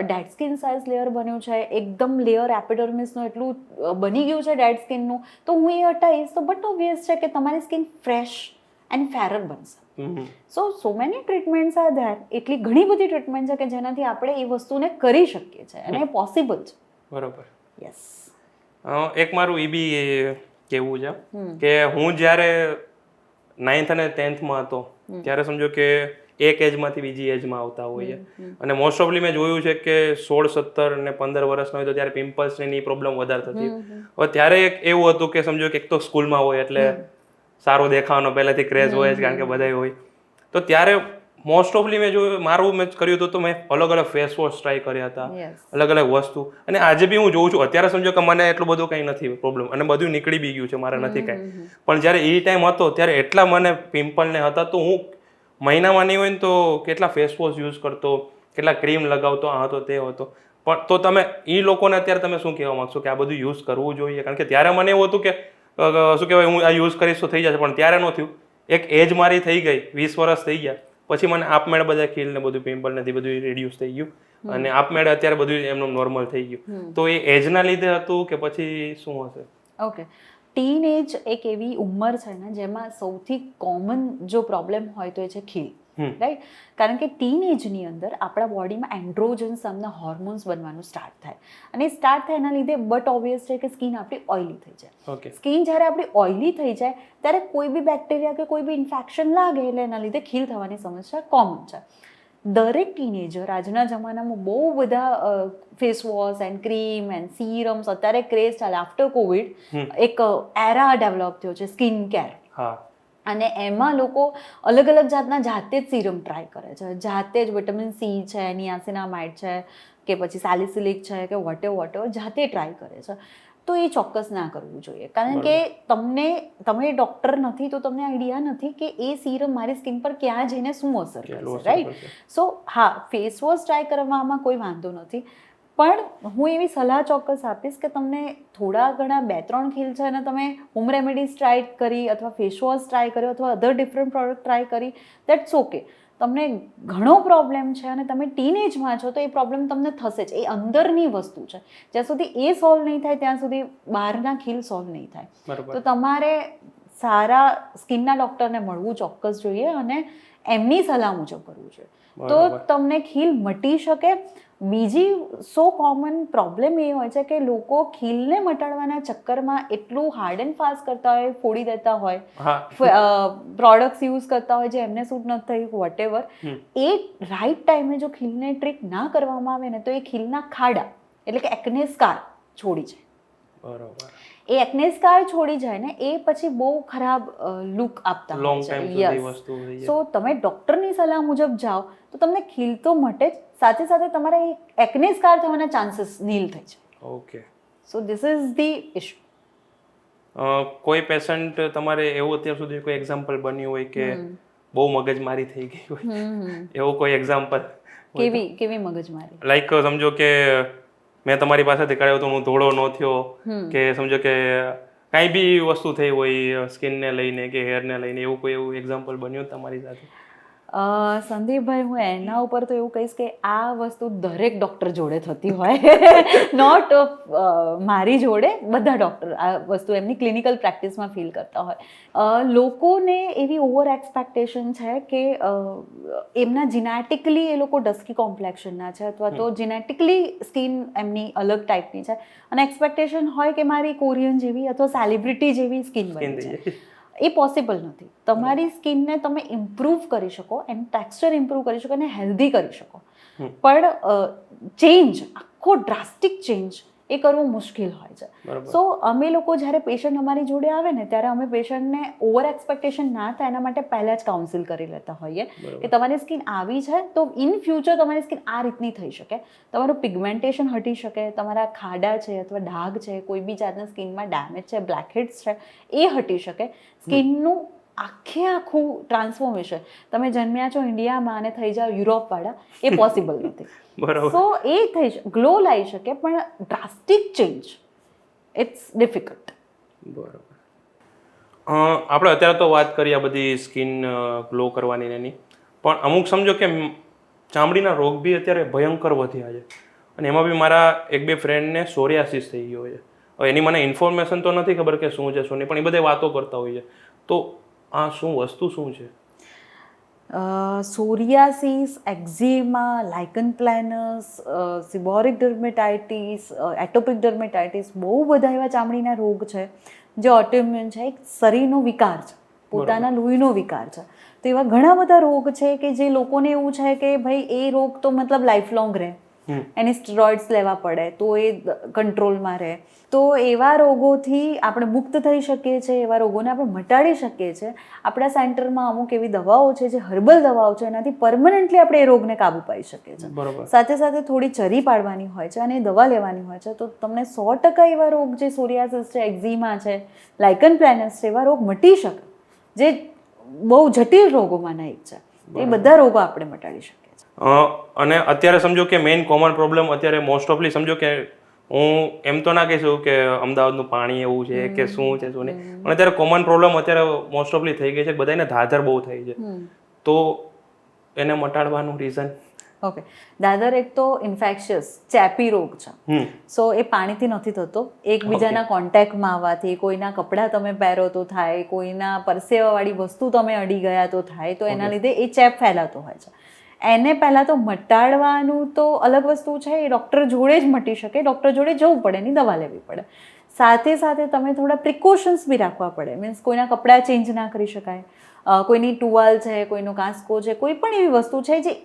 ડેડ સ્કિન સાઇઝ લેયર બન્યું છે, એકદમ લેયર એપિડર્મિસનું એટલું બની ગયું છે ડેડ સ્કિનનું, તો હું એ હટાવીશ તો બટ ઓબ્વિયસ છે કે તમારી સ્કિન ફ્રેશ એન્ડ ફેરર બનશે. So many treatments are there. એટલી ઘણી બધી ટ્રીટમેન્ટ છે કે જેનાથી આપણે એ વસ્તુને કરી શકીએ છીએ અને એ પોસિબલ છે. બરોબર. યસ. એક મારું એ બી કેવું છે કે હું જ્યારે 9th અને 10thમાં હતો ત્યારે સમજો કે એક એજમાંથી બીજી એજમાં આવતા હોઈએ અને મોસ્ટ ઓફલી મેં જોયું છે કે 16, 17 અને 15 વર્ષના હોય તો ત્યારે પિમ્પલ્સ ની પ્રોબ્લેમ વધારે થતી. હવે ત્યારે એક એવું હતું કે સમજો કે એક તો સ્કૂલમાં હોય એટલે સારો દેખાવાનો પહેલાથી ક્રેઝ હોય જ કારણ કે બધાય હોય. તો ત્યારે મોસ્ટ ઓફલી મેં જોયું મેં કર્યું હતું તો મેં અલગ અલગ ફેસ વોશ ટ્રાય કર્યા હતા, અલગ અલગ વસ્તુ. અને આજે બી હું જોઉં છું, અત્યારે સમજો કે મને એટલું બધું કંઈ નથી પ્રોબ્લેમ અને બધું નીકળી બી ગયું છે, મારે નથી કાંઈ. પણ જ્યારે એ ટાઈમ હતો ત્યારે એટલા મને પિમ્પલ ને હતા તો હું મહિનામાં નહીં હોય ને તો કેટલા ફેસ વોશ યુઝ કરતો, કેટલા ક્રીમ લગાવતો, આ હતો તે હતો. પણ તો તમે એ લોકોને અત્યારે તમે શું કહેવા માંગશો કે આ બધું યુઝ કરવું જોઈએ? કારણ કે ત્યારે મને એવું હતું કે શું કહેવાય હું આ યુઝ કરીશ તો થઈ જશે, પણ ત્યારે ન થયું. એક એજ મારી થઈ ગઈ, 20 વર્ષ થઈ ગયા પછી મને આપમેળે બધા ખીલ ને બધું પિમ્પલ નથી બધું રિડ્યુસ થઈ ગયું અને આપમેળે અત્યારે બધું એમનું નોર્મલ થઈ ગયું. તો એ એજના લીધે હતું કે પછી શું હશે? ઓકે, ટીન એજ એક એવી ઉંમર છે ને જેમાં સૌથી કોમન જો પ્રોબ્લેમ હોય તો એ છે ખીલ. રાઈટ? કારણ કે ટીન એજની અંદર આપણા બોડીમાં એન્ડ્રોજન્સ નામના હોર્મોન્સ બનવાનું સ્ટાર્ટ થાય અને સ્ટાર્ટ થાય એના લીધે બટ ઓબ્વિયસ છે કે સ્કિન આપણી ઓઇલી થઈ જાય. સ્કિન જ્યારે આપણી ઓઇલી થઈ જાય ત્યારે કોઈ બી બેક્ટેરિયા કે કોઈ બી ઇન્ફેક્શન લાગે એટલે એના લીધે ખીલ થવાની સમસ્યા કોમન છે. દરેક ટીનેજર આજના જમાનામાં બહુ બધા face wash and cream and serums અત્યારે ક્રેઝ ચાલે. આફ્ટર કોવિડ એક એરા ડેવલપ થયો છે સ્કિન કેર. અને એમાં લોકો અલગ અલગ જાતના જાતે જ સીરમ ટ્રાય કરે છે, જાતે જ વિટામિન સી છે, નિયાસિનામાઇડ છે કે પછી સાલિસિલિક છે કે વોટેવર જાતે ટ્રાય કરે છે. તો એ ચોક્કસ ના કરવું જોઈએ કારણ કે તમે ડૉક્ટર નથી તો તમને આઈડિયા નથી કે એ સીરમ મારી સ્કિન પર ક્યાં જઈને શું અસર કરશે. રાઈટ? સો હા, ફેસ વોશ ટ્રાય કરવામાં કોઈ વાંધો નથી પણ હું એવી સલાહ ચોક્કસ આપીશ કે તમને થોડા ઘણા 2-3 ખીલ છે અને તમે હોમ રેમેડીઝ ટ્રાય કરી અથવા ફેસ વોશ ટ્રાય કર્યો અથવા અધર ડિફરન્ટ પ્રોડક્ટ ટ્રાય કરી, દેટ્સ ઓકે. તમને ઘણો પ્રોબ્લેમ છે અને તમે ટીનેજમાં છો તો એ પ્રોબ્લેમ તમને થશે જ. એ અંદરની વસ્તુ છે. જ્યાં સુધી એ સોલ્વ નહીં થાય ત્યાં સુધી બહારના ખીલ સોલ્વ નહીં થાય. તો તમારે સારા સ્કિનના ડૉક્ટરને મળવું ચોક્કસ જોઈએ અને એમની સલાહ મુજબ કરવું જોઈએ તો તમને ખીલ મટી શકે. બીજી સો કોમન પ્રોબ્લેમ એ હોય છે કે લોકો ખીલને મટાડવાના ચક્કરમાં એટલું હાર્ડ એન્ડ ફાસ્ટ કરતા હોય, ફોડી દેતા હોય, પ્રોડક્ટ્સ યુઝ કરતા હોય જે એમને સૂટ નથી થયું વોટેવર. એ રાઈટ ટાઈમે જો ખીલને ટ્રીટ ના કરવામાં આવે ને તો એ ખીલના ખાડા એટલે કે એકને સ્કાર છોડી જાય. બરોબર. એ એકને સ્કાર છોડી જાય ને એ પછી બહુ ખરાબ લુક આપતા હોય છે. સો તમે ડૉક્ટરની સલાહ મુજબ જાઓ તો તમને ખીલ તો મટે જ, સાથે સાથે તમારા એકને સ્કાર થવાના ચાન્સીસ નીલ થઈ જાય. Okay. So this is the issue. કોઈ પેશન્ટ તમારે એવું અત્યાર સુધી કોઈ એક્ઝામ્પલ બન્યું હોય કે બહુ મગજમારી થઈ ગઈ હોય એવું કોઈ એક્ઝામ્પલ? કેવી મગજમારી? લાઈક સમજો કે મેં તમારી પાસેથી કરાવ્યો તો હું ધોળો ન થયો કે સમજો કે કાંઈ બી વસ્તુ થઈ હોય સ્કિનને લઈને કે હેરને લઈને એવું કોઈ એવું એક્ઝામ્પલ બન્યું તમારી સાથે? સંદીપભાઈ, હું એના ઉપર તો એવું કહીશ કે આ વસ્તુ દરેક ડૉક્ટર જોડે થતી હોય, નોટ મારી જોડે, બધા ડૉક્ટર આ વસ્તુ એમની ક્લિનિકલ પ્રેક્ટિસમાં ફીલ કરતા હોય. લોકોને એવી ઓવર એક્સપેક્ટેશન છે કે એમના જીનેટિકલી એ લોકો ડસ્કી કોમ્પ્લેક્શનના છે અથવા તો જીનેટિકલી સ્કિન એમની અલગ ટાઈપની છે અને એક્સપેક્ટેશન હોય કે મારી કોરિયન જેવી અથવા સેલિબ્રિટી જેવી સ્કિન બની છે. એ પોસિબલ નથી. તમારી સ્કિનને તમે ઇમ્પ્રૂવ કરી શકો, એનું ટેક્સચર ઇમ્પ્રૂવ કરી શકો અને હેલ્ધી કરી શકો, પણ ચેન્જ, આખો ડ્રાસ્ટિક ચેન્જ એ કરવું મુશ્કેલ હોય છે. સો અમે લોકો જ્યારે પેશન્ટ અમારી જોડે આવે ને ત્યારે અમે પેશન્ટને ઓવર એક્સપેક્ટેશન ના થાય એના માટે પહેલાં જ કાઉન્સિલ કરી લેતા હોઈએ કે તમારી સ્કિન આવી છે તો ઇન ફ્યુચર તમારી સ્કિન આ રીતની થઈ શકે, તમારું પિગમેન્ટેશન હટી શકે, તમારા ખાડા છે અથવા ડાઘ છે, કોઈ બી જાતના સ્કિનમાં ડેમેજ છે, બ્લેકહેડ્સ છે, એ હટી શકે. સ્કિનનું આખું ટ્રાન્સફોર્મેશન, તમે જન્મ્યા છો ઇન્ડિયામાં અને થઈ જાઓ યુરોપવાળા, એ પોસિબલ નથી. સો એ થઈ ગ્લો લાવી શકે પણ ડ્રાસ્ટિક ચેન્જ ઇટ્સ ડિફિકલ્ટ. બરાબર. આપણે અત્યારે તો વાત કરી આ બધી સ્કિન ગ્લો કરવાની એની, પણ અમુક સમજો કે ચામડીના રોગ બી અત્યારે ભયંકર વધ્યા છે અને એમાં બી મારા એક બે ફ્રેન્ડને સોરિયાસિસ થઈ ગયો છે. હવે એની મને ઇન્ફોર્મેશન તો નથી ખબર કે શું છે શું નહીં, પણ એ બધા વાતો કરતા હોય છે. તો આ શું વસ્તુ શું છે? સોરિયાસિસ, એક્ઝિમા, લાઇકન પ્લેનસ, સિબોરિક ડર્મેટાઇટિસ, એટોપિક ડર્મેટાઇટિસ, બહુ બધા એવા ચામડીના રોગ છે જે ઓટોઇમ્યુન છે, એક શરીરનો વિકાર છે, પોતાના લોહીનો વિકાર છે. તો એવા ઘણા બધા રોગ છે કે જે લોકોને એવું છે કે ભાઈ એ રોગ તો મતલબ લાઈફ લોંગ રહે, એને સ્ટેરોઇડ્સ લેવા પડે તો એ કંટ્રોલમાં રહે. તો એવા રોગોથી આપણે મુક્ત થઈ શકીએ છીએ, એવા રોગોને આપણે મટાડી શકીએ છીએ. આપણા સેન્ટરમાં અમુક એવી દવાઓ છે જે હર્બલ દવાઓ છે, એનાથી પરમનન્ટલી આપણે એ રોગને કાબુ પાડી શકીએ છીએ. સાથે સાથે થોડી ચરી પાડવાની હોય છે અને દવા લેવાની હોય છે તો તમને 100% એવા રોગ જે સોરિયાસિસ છે, એક્ઝિમા છે, લાઇકન પ્લેનસ છે, એવા રોગ મટી શકે, જે બહુ જટિલ રોગોમાંના એક છે. એ બધા રોગો આપણે મટાડી શકીએ છીએ. અને અત્યારે સમજો કે મેઇન કોમન પ્રોબ્લેમ અત્યારે મોસ્ટ ઓફલી સમજો કે હું એમ તો ના કહીશું કે અમદાવાદનું પાણી એવું છે કે શું છે શું નહીં, પણ અત્યારે કોમન પ્રોબ્લેમ અત્યારે મોસ્ટ ઓફલી થઈ ગઈ છે, બધાને ધાધર બહુ થઈ છે. તો એને મટાડવાનું રીઝન? ઓકે, દાદર એક તો ઇન્ફેક્શિયસ ચેપી રોગ છે. સો એ પાણીથી નથી થતો, એકબીજાના કોન્ટેક્ટમાં આવવાથી, કોઈના કપડાં તમે પહેરો તો થાય, કોઈના પરસેવાવાળી વસ્તુ તમે અડી ગયા તો થાય, તો એના લીધે એ ચેપ ફેલાતો હોય છે. એને પહેલાં તો મટાડવાનું તો અલગ વસ્તુ છે, એ ડૉક્ટર જોડે જ મટી શકે, ડૉક્ટર જોડે જવું પડે, એની દવા લેવી પડે. સાથે સાથે તમે થોડા પ્રિકોશન્સ બી રાખવા પડે. મીન્સ કોઈના કપડાં ચેન્જ ના કરી શકાય, કોઈની ટુવાલ છે, કોઈનો કાંસકો છે, કોઈ પણ એવી વસ્તુ છે જે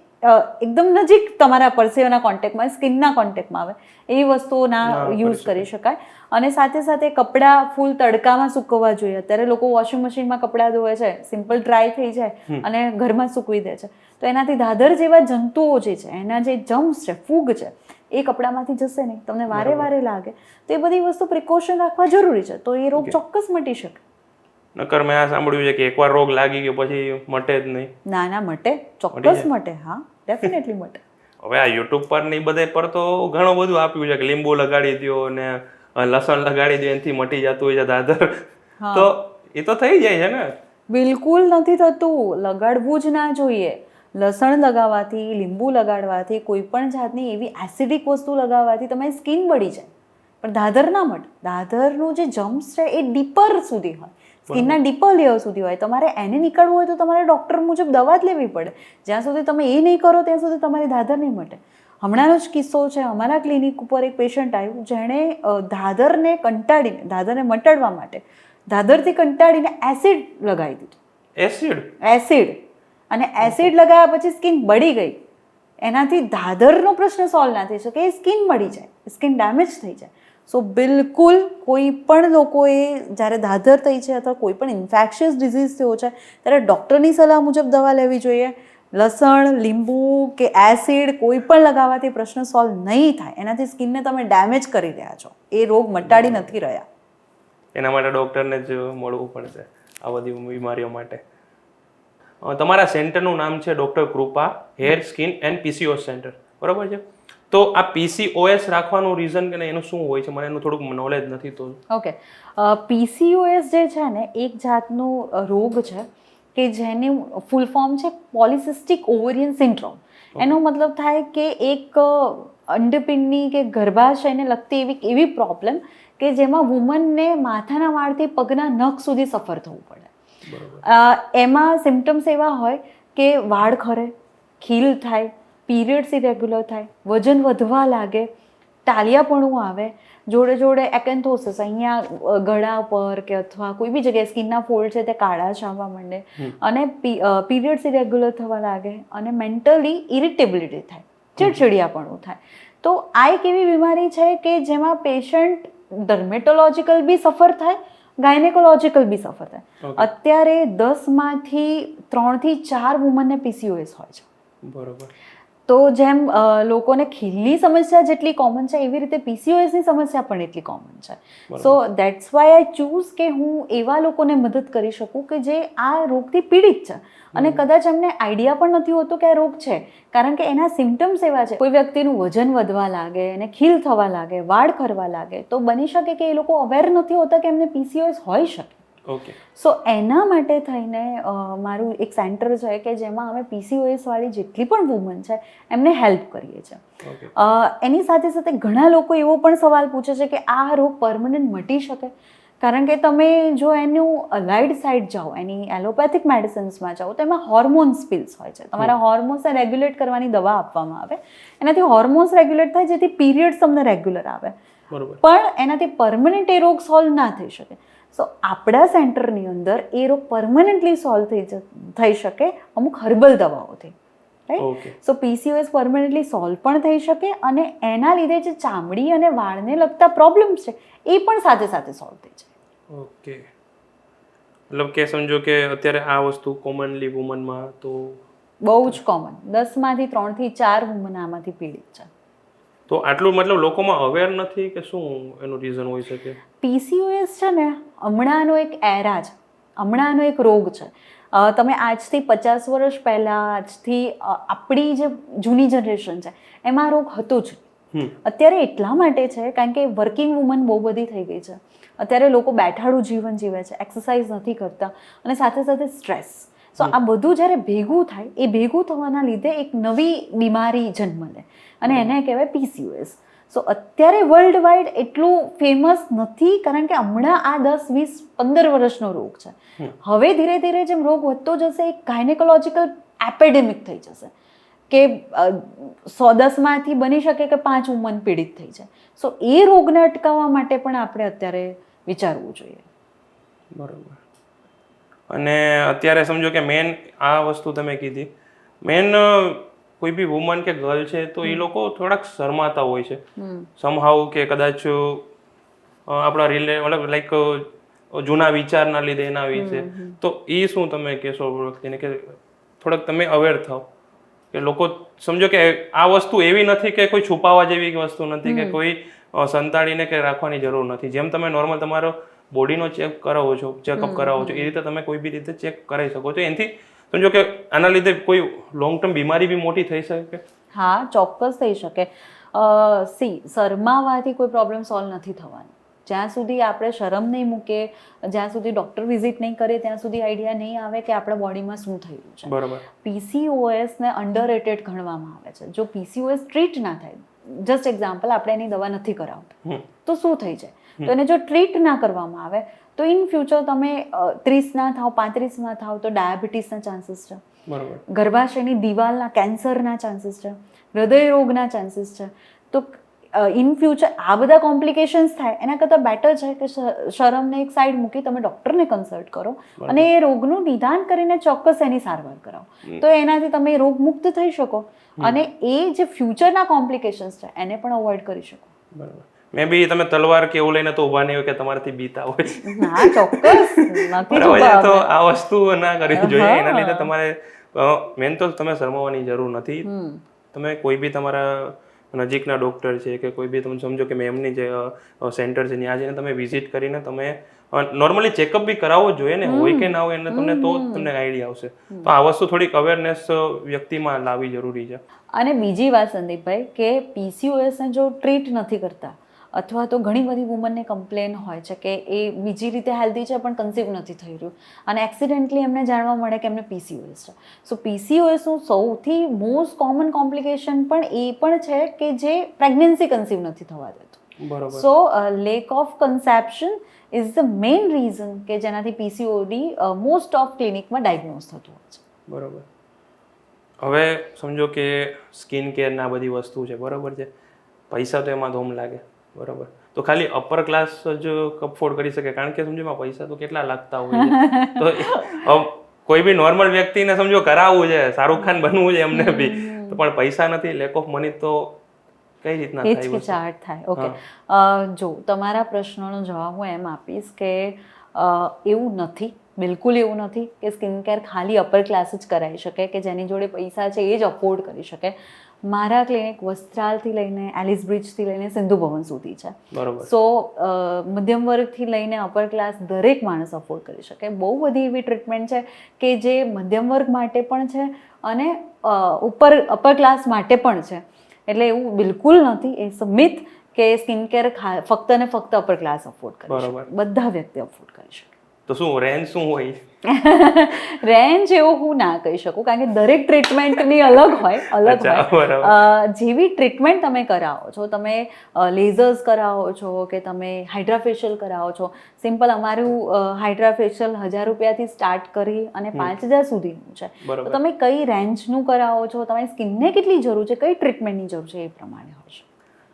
એકદમ નજીક તમારા પરસેવાના કોન્ટેક્ટમાં, સ્કિનના કોન્ટેક્ટમાં આવે એવી વસ્તુઓ ના યુઝ કરી શકાય. અને સાથે સાથે કપડાં ફૂલ તડકામાં સૂકવવા જોઈએ. અત્યારે લોકો વોશિંગ મશીનમાં કપડાં ધોવે છે, સિમ્પલ ડ્રાય થઈ જાય અને ઘરમાં સૂકવી દે છે, તો એનાથી દાદર જેવા જંતુઓ જે છે, એના જે જમ્સ છે, ફૂગ છે, એ કપડામાંથી જશે નહીં, તમને વારે વારે લાગે. તો એ બધી વસ્તુ પ્રિકોશન રાખવા જરૂરી છે, તો એ રોગ ચોક્કસ મટી શકે. નકર મેં આ સાંભળ્યું છે કે એકવાર રોગ લાગી ગયો પછી મટે જ નહીં. ના મટે, ચોક્કસ મટે. હા, ડેફિનેટલી મટે. હવે આ યુટ્યુબ પર ને બધે પર તો ઘણું બધું આપ્યું છે કે લીંબુ લગાડી દો ને લસણ લગાડી દો, એનાથી મટી જતું હોય છે દાદર. તો એ તો થઈ જાય છે ને? બિલકુલ નથી થતું, લગાડવું જ ના જોઈએ. લસણ લગાવવાથી, લીંબુ લગાડવાથી, કોઈ પણ જાતની એવી એસિડિક વસ્તુ લગાવવાથી તમારી સ્કિન બળી જાય, પણ દાદર ના મટે. દાદરનું જે જમ્સ છે એ ડીપર સુધી હોય, સ્કિનના ડીપર લેયર સુધી હોય. તમારે એને નીકળવું હોય તો તમારે ડૉક્ટર મુજબ દવા જ લેવી પડે. જ્યાં સુધી તમે એ નહીં કરો ત્યાં સુધી તમારી દાદર નહીં મટે. હમણાંનો જ કિસ્સો છે, અમારા ક્લિનિક ઉપર એક પેશન્ટ આવ્યું જેણે દાદરને કંટાળીને, દાદરને મટાડવા માટે દાદરથી કંટાળીને એસિડ લગાવી દીધું. એસિડ અને એસિડ લગાવ્યા પછી સ્કિન બળી ગઈ. એનાથી દાદરનો પ્રશ્ન સોલ્વ ના થઈ શકે, એ સ્કિન મળી જાય, સ્કિન ડેમેજ થઈ જાય. સો બિલકુલ કોઈ પણ લોકોએ જ્યારે દાદર થઈ છે અથવા કોઈ પણ ઇન્ફેક્શિયસ ડિઝીઝ થયો છે ત્યારે ડૉક્ટરની સલાહ મુજબ દવા લેવી જોઈએ. લસણ, લીંબુ કે એસિડ કોઈ પણ લગાવવાથી પ્રશ્ન સોલ્વ નહીં થાય. એનાથી સ્કિનને તમે ડેમેજ કરી રહ્યા છો, એ રોગ મટાડી નથી રહ્યા. એના માટે ડૉક્ટરને જ મળવું પડશે આ બધી બીમારીઓ માટે. તમારા સેન્ટરનું નામ છે doctor Kripa hair skin and PCOS centre, બરાબર છે? તો આ પીસીઓએસ રાખવાનું રીઝન કે એનું શું હોય છે? મને એનું થોડુંક નોલેજ નથી તો. ઓકે, પીસીઓએસ જે છે ને એક જાતનો રોગ છે કે જેનું ફૂલ ફોર્મ છે પોલિસિસ્ટિક ઓવેરિયન સિન્ડ્રોમ. એનો મતલબ થાય કે એક અંડપિંડની કે ગર્ભાશયને લગતી એવી પ્રોબ્લેમ કે જેમાં વુમનને માથાના વાળથી પગના નખ સુધી સફર થવું પડે. એમાં સિમ્ટમ્સ એવા હોય કે વાળ ખરે, ખીલ થાય, પીરિયડ્સ ઇરેગ્યુલર થાય, વજન વધવા લાગે, ટાલિયાપણું આવે, જોડે જોડે એકેન્થોસિસ અહીંયા ગળા પર કે અથવા કોઈ બી જગ્યાએ સ્કિનના ફોલ્ડ છે તે કાળા આવવા માંડે, અને પીરિયડ્સ ઇરેગ્યુલર થવા લાગે, અને મેન્ટલી ઇરિટેબિલિટી થાય, ચીડચીડિયાપણું થાય. તો આ એક એવી બીમારી છે કે જેમાં પેશન્ટ ડર્મેટોલોજીકલ બી સફર થાય, ગાયનેકોલોજીકલ બી સફર થાય. અત્યારે 10માંથી 3 થી 4 વુમનને PCOS હોય છે. બરોબર. તો જેમ લોકોને ખીલની સમસ્યા જેટલી કોમન છે એવી રીતે PCOSની સમસ્યા પણ એટલી કોમન છે. સો દેટ્સ વાય આઈ ચૂઝ કે હું એવા લોકોને મદદ કરી શકું કે જે આ રોગથી પીડિત છે અને કદાચ એમને આઈડિયા પણ નથી હોતો કે આ રોગ છે, કારણ કે એના સિમ્ટમ્સ એવા છે. કોઈ વ્યક્તિનું વજન વધવા લાગે અને ખીલ થવા લાગે, વાળ ખરવા લાગે, તો બની શકે કે એ લોકો અવેર નથી હોતા કે એમને PCOS હોઈ શકે. ઓકે. સો એના માટે થઈને મારું એક સેન્ટર છે કે જેમાં અમે PCOS વાળી જેટલી પણ વુમન છે એમને હેલ્પ કરીએ છીએ. એની સાથે સાથે ઘણા લોકો એવો પણ સવાલ પૂછે છે કે આ રોગ પરમનન્ટ મટી શકે, કારણ કે તમે જો એનું અલાઇડ સાઇડ જાઓ, એની એલોપેથિક મેડિસિન્સમાં જાઓ, તો એમાં હોર્મોન્સ પિલ્સ હોય છે. તમારા હોર્મોન્સને રેગ્યુલેટ કરવાની દવા આપવામાં આવે, એનાથી હોર્મોન્સ રેગ્યુલેટ થાય જેથી પીરિયડ્સ તમને રેગ્યુલર આવે. પણ એનાથી પરમનન્ટ એ રોગ સોલ્વ ના થઈ શકે. સો આપણા સેન્ટરની અંદર એ રોગ પરમનન્ટલી સોલ્વ થઈ શકે અમુક હર્બલ દવાઓથી, રાઈટ? સો PCOS પરમનન્ટલી સોલ્વ પણ થઈ શકે અને એના લીધે જે ચામડી અને વાળને લગતા પ્રોબ્લેમ્સ છે એ પણ સાથે સાથે સોલ્વ થઈ જાય. ઓકે. મતલબ કે સમજો કે અત્યારે આ વસ્તુ કોમનલી વુમનમાં તો બહુ જ કોમન, 10માંથી 3 થી 4 વુમન આમાંથી પીડિત છે. તો આટલું મતલબ લોકોમાં અવેર નથી કે શું એનું રીઝન હોઈ શકે? PCOS છે ને હમણાંનો એક એરા છે, હમણાંનો એક રોગ છે. તમે આજથી 50 વર્ષ પહેલાં, આજથી આપણી જે જૂની જનરેશન છે એમાં રોગ હતો જ. અત્યારે એટલા માટે છે કારણ કે વર્કિંગ વુમન બહુ બધી થઈ ગઈ છે. અત્યારે લોકો બેઠાડું જીવન જીવે છે, એક્સરસાઇઝ નથી કરતા, અને સાથે સાથે સ્ટ્રેસ. સો આ બધું જ્યારે ભેગું થાય, એ ભેગું થવાના લીધે એક નવી બીમારી જન્મ લે અને એને કહેવાય PCOS. સો અત્યારે વર્લ્ડ વાઇડ એટલું ફેમસ નથી કારણ કે હમણાં આ 10, 20, 15 વર્ષનો રોગ છે. હવે ધીરે ધીરે જેમ રોગ વધતો જશે એક ગાયનેકોલોજીકલ એપિડેમિક થઈ જશે કે 110માંથી બની શકે કે 5 વુમન પીડિત થઈ જાય. સો એ રોગને અટકાવવા માટે પણ આપણે અત્યારે વિચારવું જોઈએ. બરોબર. અને અત્યારે સમજો કે મેન આ વસ્તુ તમે કીધી, મેન કોઈ બી વુમન કે ગર્લ છે તો એ લોકો થોડાક શરમાતા હોય છે સમહાવ, કે કદાચ આપણા મતલબ લાઈક જૂના વિચારના લીધે એના વિશે. તો એ શું તમે કહેશો વ્યક્તિને કે થોડાક તમે અવેર થાવ કે લોકો સમજો કે આ વસ્તુ એવી નથી કે કોઈ છુપાવવા જેવી વસ્તુ નથી કે કોઈ સંતાડીને કે રાખવાની જરૂર નથી. જેમ તમે નોર્મલ તમારો બોડીનો ચેકઅપ કરાવો છો એ રીતે તમે કોઈ બી રીતે ચેક કરાવી શકો છો. એનાથી સમજો કે આના લીધે કોઈ લોંગ ટર્મ બીમારી બી મોટી થઈ શકે? હા, ચોક્કસ થઈ શકે. શરમાવાથી કોઈ પ્રોબ્લેમ સોલ્વ નથી થવાનો. જ્યાં સુધી આપણે શરમ નહીં મૂકીએ, જ્યાં સુધી ડૉક્ટર વિઝિટ નહીં કરીએ, ત્યાં સુધી આઈડિયા નહીં આવે કે આપણા બોડીમાં શું થઈ રહ્યું છે. બરાબર. PCOSને અંડરરેટેડ ગણવામાં આવે છે. જો PCOS ટ્રીટ ના થાય, જસ્ટ એક્ઝામ્પલ, આપણે એની દવા નથી કરાવતા તો શું થઈ જાય? તો એને જો ટ્રીટ ના કરવામાં આવે તો ઇન ફ્યુચર તમે 30 ના થાવ, 35માં થાવ તો ડાયાબિટીસના ચાન્સીસ છે, ગર્ભાશયની દિવાલના કેન્સરના ચાન્સીસ છે, હૃદય રોગના ચાન્સીસ છે. તો ઇન ફ્યુચર આ બધા કોમ્પ્લિકેશન્સ થાય એના કરતાં બેટર છે કે શરમને એક સાઈડ મૂકી તમે ડૉક્ટરને કન્સલ્ટ કરો અને એ રોગનું નિદાન કરીને ચોક્કસ એની સારવાર કરાવો. તો એનાથી તમે રોગ મુક્ત થઈ શકો અને એ જે ફ્યુચરના કોમ્પ્લિકેશન્સ છે એને પણ અવોઇડ કરી શકો. બરાબર. મે બી તમે તલવાર કે એવું લઈને તો ઊભા નહીં હોય કે તમારાથી બીતા હોય. ના, ચોક્કસ નથી. તો આ વસ્તુ ના કરવી જોઈએ. એના લીધે તમારે મેન તો તમે શરમાવાની જરૂર નથી. તમે કોઈ બી તમારા નજીકના ડૉક્ટર છે કે કોઈ બી તમે સમજો કે મેં એમની જે સેન્ટર છે ત્યાં જઈને તમે વિઝિટ કરીને તમે નોર્મલી ચેકઅપ બી કરાવવો જોઈએ ને, હોય કે ના હોય એને તમને તો તમને આઈડિયા આવશે. તો આ વસ્તુ થોડીક અવેરનેસ વ્યક્તિમાં લાવવી જરૂરી છે. અને બીજી વાત સંદીપભાઈ કે PCOSને જો ટ્રીટ નથી કરતા, અથવા તો ઘણી બધી વુમનને કમ્પ્લેન હોય છે કે એ બીજી રીતે હેલ્ધી છે પણ કન્સીવ નથી થઈ રહ્યું અને એક્સિડેન્ટલી એમને જાણવા મળે કે એમને PCOS છે. સો PCOSનું સૌથી મોસ્ટ કોમન કોમ્પ્લિકેશન પણ એ પણ છે કે જે પ્રેગ્નન્સી કન્સીવ નથી થવા દેતું. બરોબર. So lack of conception is the main reason કે જેનાથી PCOD મોસ્ટ ઓફ ક્લિનિકમાં ડાયગ્નોઝ થતું હોય છે. બરોબર. હવે સમજો કે સ્કિન કેરના બધી વસ્તુ છે, બરોબર છે, પૈસા તો એમાં ધોમ લાગે, બરોબર, તો ખાલી અપર ક્લાસ જ અફોર્ડ કરી શકે? કારણ કે સમજો એમાં પૈસા તો કેટલા લાગતા હોય છે. તો કોઈ બી નોર્મલ વ્યક્તિને સમજો કરાવવું છે, શાહરુખ ખાન બનવું છે એમને બી, તો પણ પૈસા નથી, લેક ઓફ મની, તો કઈ રીતના થાય? હિચકિચાહટ થાય. ઓકે, જો તમારા પ્રશ્નનો જવાબ હું એમ આપીશ કે એવું નથી, બિલકુલ એવું નથી કે સ્કિન કેર ખાલી અપર ક્લાસ જ કરાવી શકે, કે જેની જોડે પૈસા છે એ જ અફોર્ડ કરી શકે. મારા ક્લિનિક વસ્ત્રાલથી લઈને એલિસ બ્રિજથી લઈને સિંધુ ભવન સુધી છે. બરોબર. સો મધ્યમ વર્ગથી લઈને અપર ક્લાસ દરેક માણસ અફોર્ડ કરી શકે. બહુ બધી એવી ટ્રીટમેન્ટ છે કે જે મધ્યમ વર્ગ માટે પણ છે અને અપર ક્લાસ માટે પણ છે. એટલે એવું બિલકુલ નથી, એ મિથ કે સ્કિન કેર ફક્ત ને ફક્ત અપર ક્લાસ અફોર્ડ કરી શકે. બધા વ્યક્તિ અફોર્ડ કરી શકે. તો શું રેન્જ શું હોય? રેન્જ એવું હું ના કહી શકું, કારણ કે દરેક ટ્રીટમેન્ટની અલગ હોય. જેવી ટ્રીટમેન્ટ તમે કરાવો છો, તમે લેઝર્સ કરાવો છો કે તમે હાઇડ્રા ફેશિયલ કરાવો છો, સિમ્પલ અમારું હાઇડ્રા ફેશિયલ 1000 રૂપિયાથી સ્ટાર્ટ કરી અને 5000 સુધીનું છે. તો તમે કઈ રેન્જનું કરાવો છો, તમારી સ્કિનને કેટલી જરૂર છે, કઈ ટ્રીટમેન્ટની જરૂર છે, એ પ્રમાણે હોય છે.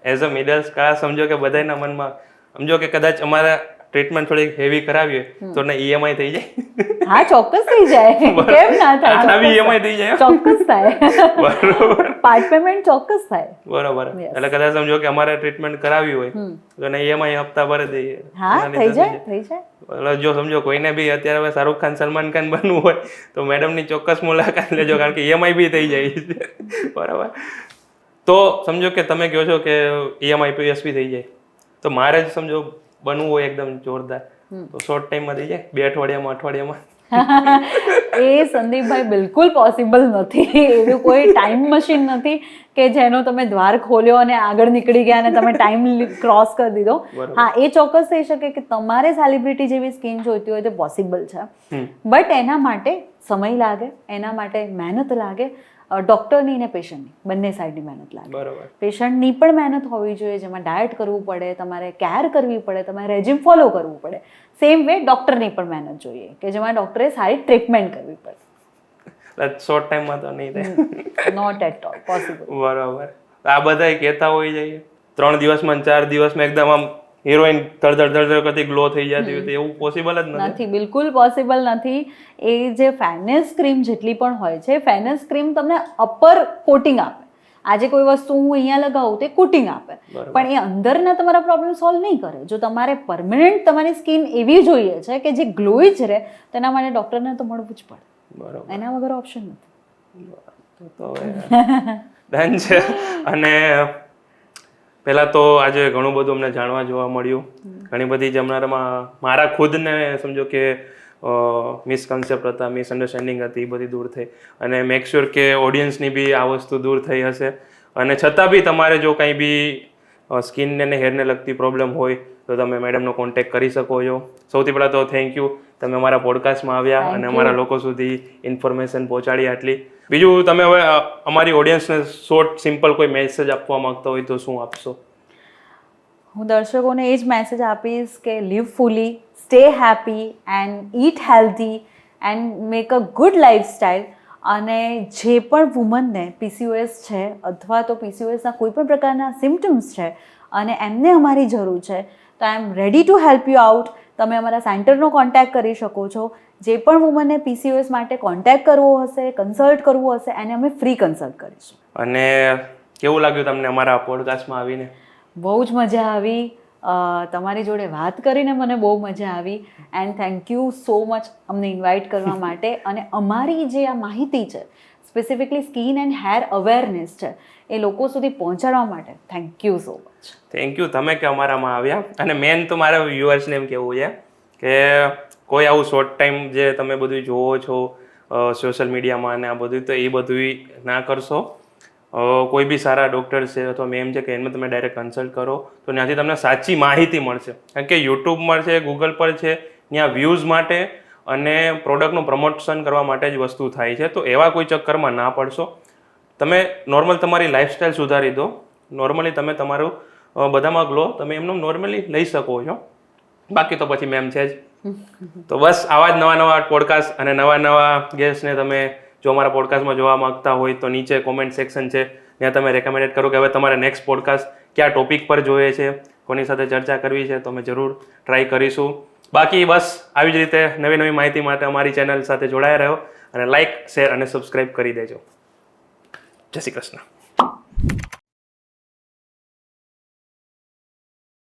એઝ અ મિડલ ક્લાસ સમજો કે બધાના મનમાં સમજો કે કદાચ અમારા ટ્રીટમેન્ટ થોડી હેવી કરાવીએ તો ને EMI થઈ જાય? હા, ચોક્કસ થઈ જાય, કેમ ના થાય? EMI થઈ જાય, ચોક્કસ થાય. બરોબર, પાર્ટ પેમેન્ટ ચોક્કસ થાય. બરોબર. એટલે કદાચ સમજો કે અમારે ટ્રીટમેન્ટ કરાવી હોય તો ને EMI હપ્તા ભરી દઈએ. હા, થઈ જાય, થઈ જાય. જો સમજો કોઈને બી અત્યારે હવે શાહરુખ ખાન, સલમાન ખાન બનવું હોય તો મેડમની ચોક્કસ મુલાકાત લેજો, કારણ કે EMI બી થઈ જાય છે. બરાબર. તો સમજો કે તમે કહો છો કે EMI PS બી થઈ જાય, તો મારે જ સમજો બનવું હોય એકદમ જોરદાર, તો શોર્ટ ટાઈમમાં થઈ જાય? 2 અઠવાડિયામાં, અઠવાડિયામાં? એ સંદીપભાઈ બિલકુલ પોસિબલ નથી. એવું કોઈ ટાઈમ મશીન નથી કે જેનો તમે દ્વાર ખોલ્યો અને આગળ નીકળી ગયા અને તમે ટાઈમ ક્રોસ કરી દીધો. હા, એ ચોક્કસ થઈ શકે કે તમારે સેલિબ્રિટી જેવી સ્કિન જોઈતી હોય તો પોસિબલ છે, બટ એના માટે સમય લાગે, એના માટે મહેનત લાગે. ડૉક્ટરની ને પેશન્ટની બંને સાઈડની મહેનત લાગે. બરાબર. પેશન્ટની પણ મહેનત હોવી જોઈએ, જેમાં ડાયટ કરવું પડે, તમારે કેર કરવી પડે, તમારે રેજિમ ફોલો કરવું પડે. સેમ વે ડૉક્ટરની પણ મહેનત જોઈએ કે જેમાં ડૉક્ટરે સારી ટ્રીટમેન્ટ કરવી પડે. શોર્ટ ટાઈમમાં તો નહીં થાય, નોટ એટ ઓલ પોસિબલ. બરાબર. આ બધા કહેતા હોય છે 3 દિવસમાં 4 દિવસમાં એકદમ આમ હિરોઈન તળતળ કરતી ગ્લો થઈ જતી હોય, એવું પોસિબલ જ નથી, બિલકુલ પોસિબલ નથી. એ જે ફેરનેસ ક્રીમ જેટલી પણ હોય છે, ફેરનેસ ક્રીમ તમને અપર કોટિંગ આપે. આજે કોઈ વસ્તુ હું અહીંયા લગાવું તે કોટિંગ આપે, પણ એ અંદરના તમારા પ્રોબ્લેમ સોલ્વ નહીં કરે. જો તમારે પરમનન્ટ તમારી સ્કિન એવી જોઈએ છે કે જે ગ્લોઈ જ રહે, તેના માટે ડૉક્ટરને તો મળવું જ પડે. બરાબર. એના વગર ઓપ્શન નથી. તો ડન છે. અને પહેલાં તો આજે ઘણું બધું અમને જાણવા જોવા મળ્યું. ઘણી બધી જમનારમાં મારા ખુદને સમજો કે મિસકન્સેપ્ટ હતા, મિસઅન્ડરસ્ટેન્ડિંગ હતી, એ બધી દૂર થઈ, અને મેક શ્યોર કે ઓડિયન્સની બી આ વસ્તુ દૂર થઈ હશે. અને છતાં બી તમારે જો કંઈ બી સ્કિનને અને હેરને લગતી પ્રોબ્લેમ હોય તો તમે મેડમનો કોન્ટેક્ટ કરી શકો છો. સૌથી પહેલાં તો થેન્ક યુ, તમે અમારા પોડકાસ્ટમાં આવ્યા અને અમારા લોકો સુધી ઇન્ફોર્મેશન પહોંચાડી આટલી. બીજું, તમે હવે અમારી ઓડિયન્સને શોર્ટ સિમ્પલ કોઈ મેસેજ આપવા માંગતા હોય તો શું આપશો? હું દર્શકોને એ જ મેસેજ આપીશ કે live fully, stay happy and eat healthy and make a good lifestyle. અને જે પણ વુમનને PCOS છે અથવા તો PCOSના કોઈ પણ પ્રકારના સિમ્ટમ્સ છે અને એમને અમારી જરૂર છે, તો I am ready to help you out. તમે અમારા સેન્ટરનો કોન્ટેક્ટ કરી શકો છો. જે પણ વુમનને PCOS માટે કોન્ટેક્ટ કરવો હશે, કન્સલ્ટ કરવું હશે, એને અમે ફ્રી કન્સલ્ટ કરીશું. અને કેવું લાગ્યું તમને અમારા પોડકાસ્ટમાં આવીને? બહુ જ મજા આવી. તમારી જોડે વાત કરીને મને બહુ મજા આવી. And thank you so much અમને ઇન્વાઇટ કરવા માટે. અને અમારી જે આ માહિતી છે, specifically skin and hair awareness છે, એ લોકો સુધી પહોંચાડવા માટે thank you so much. Thank you તમે કે અમારામાં આવ્યા. અને મેન તો મારા વ્યુઅર્સને એમ કહેવું છે કે કોઈ આવું શોર્ટ ટાઈમ જે તમે બધું જોવો છો સોશિયલ મીડિયામાં અને આ બધું, તો એ બધું ના કરશો. કોઈ બી સારા ડૉક્ટર છે અથવા મેમ છે કે એમને તમે ડાયરેક્ટ કન્સલ્ટ કરો તો ત્યાંથી તમને સાચી માહિતી મળશે. કારણ કે યુટ્યુબમાં છે, ગૂગલ પર છે, ત્યાં વ્યૂઝ માટે અને પ્રોડક્ટનું પ્રમોશન કરવા માટે જ વસ્તુ થાય છે. તો એવા કોઈ ચક્કરમાં ના પડશો. તમે નોર્મલ તમારી લાઈફસ્ટાઈલ સુધારી દો. નોર્મલી તમે તમારું બધામાં ગ્લો તમે એમનું નોર્મલી લઈ શકો છો. બાકી તો પછી મેમ છે જ. તો બસ આવા જ નવા પોડકાસ્ટ અને નવા ગેસ્ટને તમે જો અમારા પોડકાસ્ટમાં જોવા માંગતા હોય તો નીચે કોમેન્ટ સેક્શન છે, ત્યાં તમે રેકમેન્ડેડ કરો કે હવે તમારે નેક્સ્ટ પોડકાસ્ટ કયા ટોપિક પર જોઈએ છે, કોની સાથે ચર્ચા કરવી છે, તો અમે જરૂર ટ્રાય કરીશું. બાકી બસ આવી જ રીતે નવી માહિતી માટે અમારી ચેનલ સાથે જોડાયા રહ્યો અને લાઇક, શેર અને સબસ્ક્રાઇબ કરી દેજો. જય શ્રી કૃષ્ણ.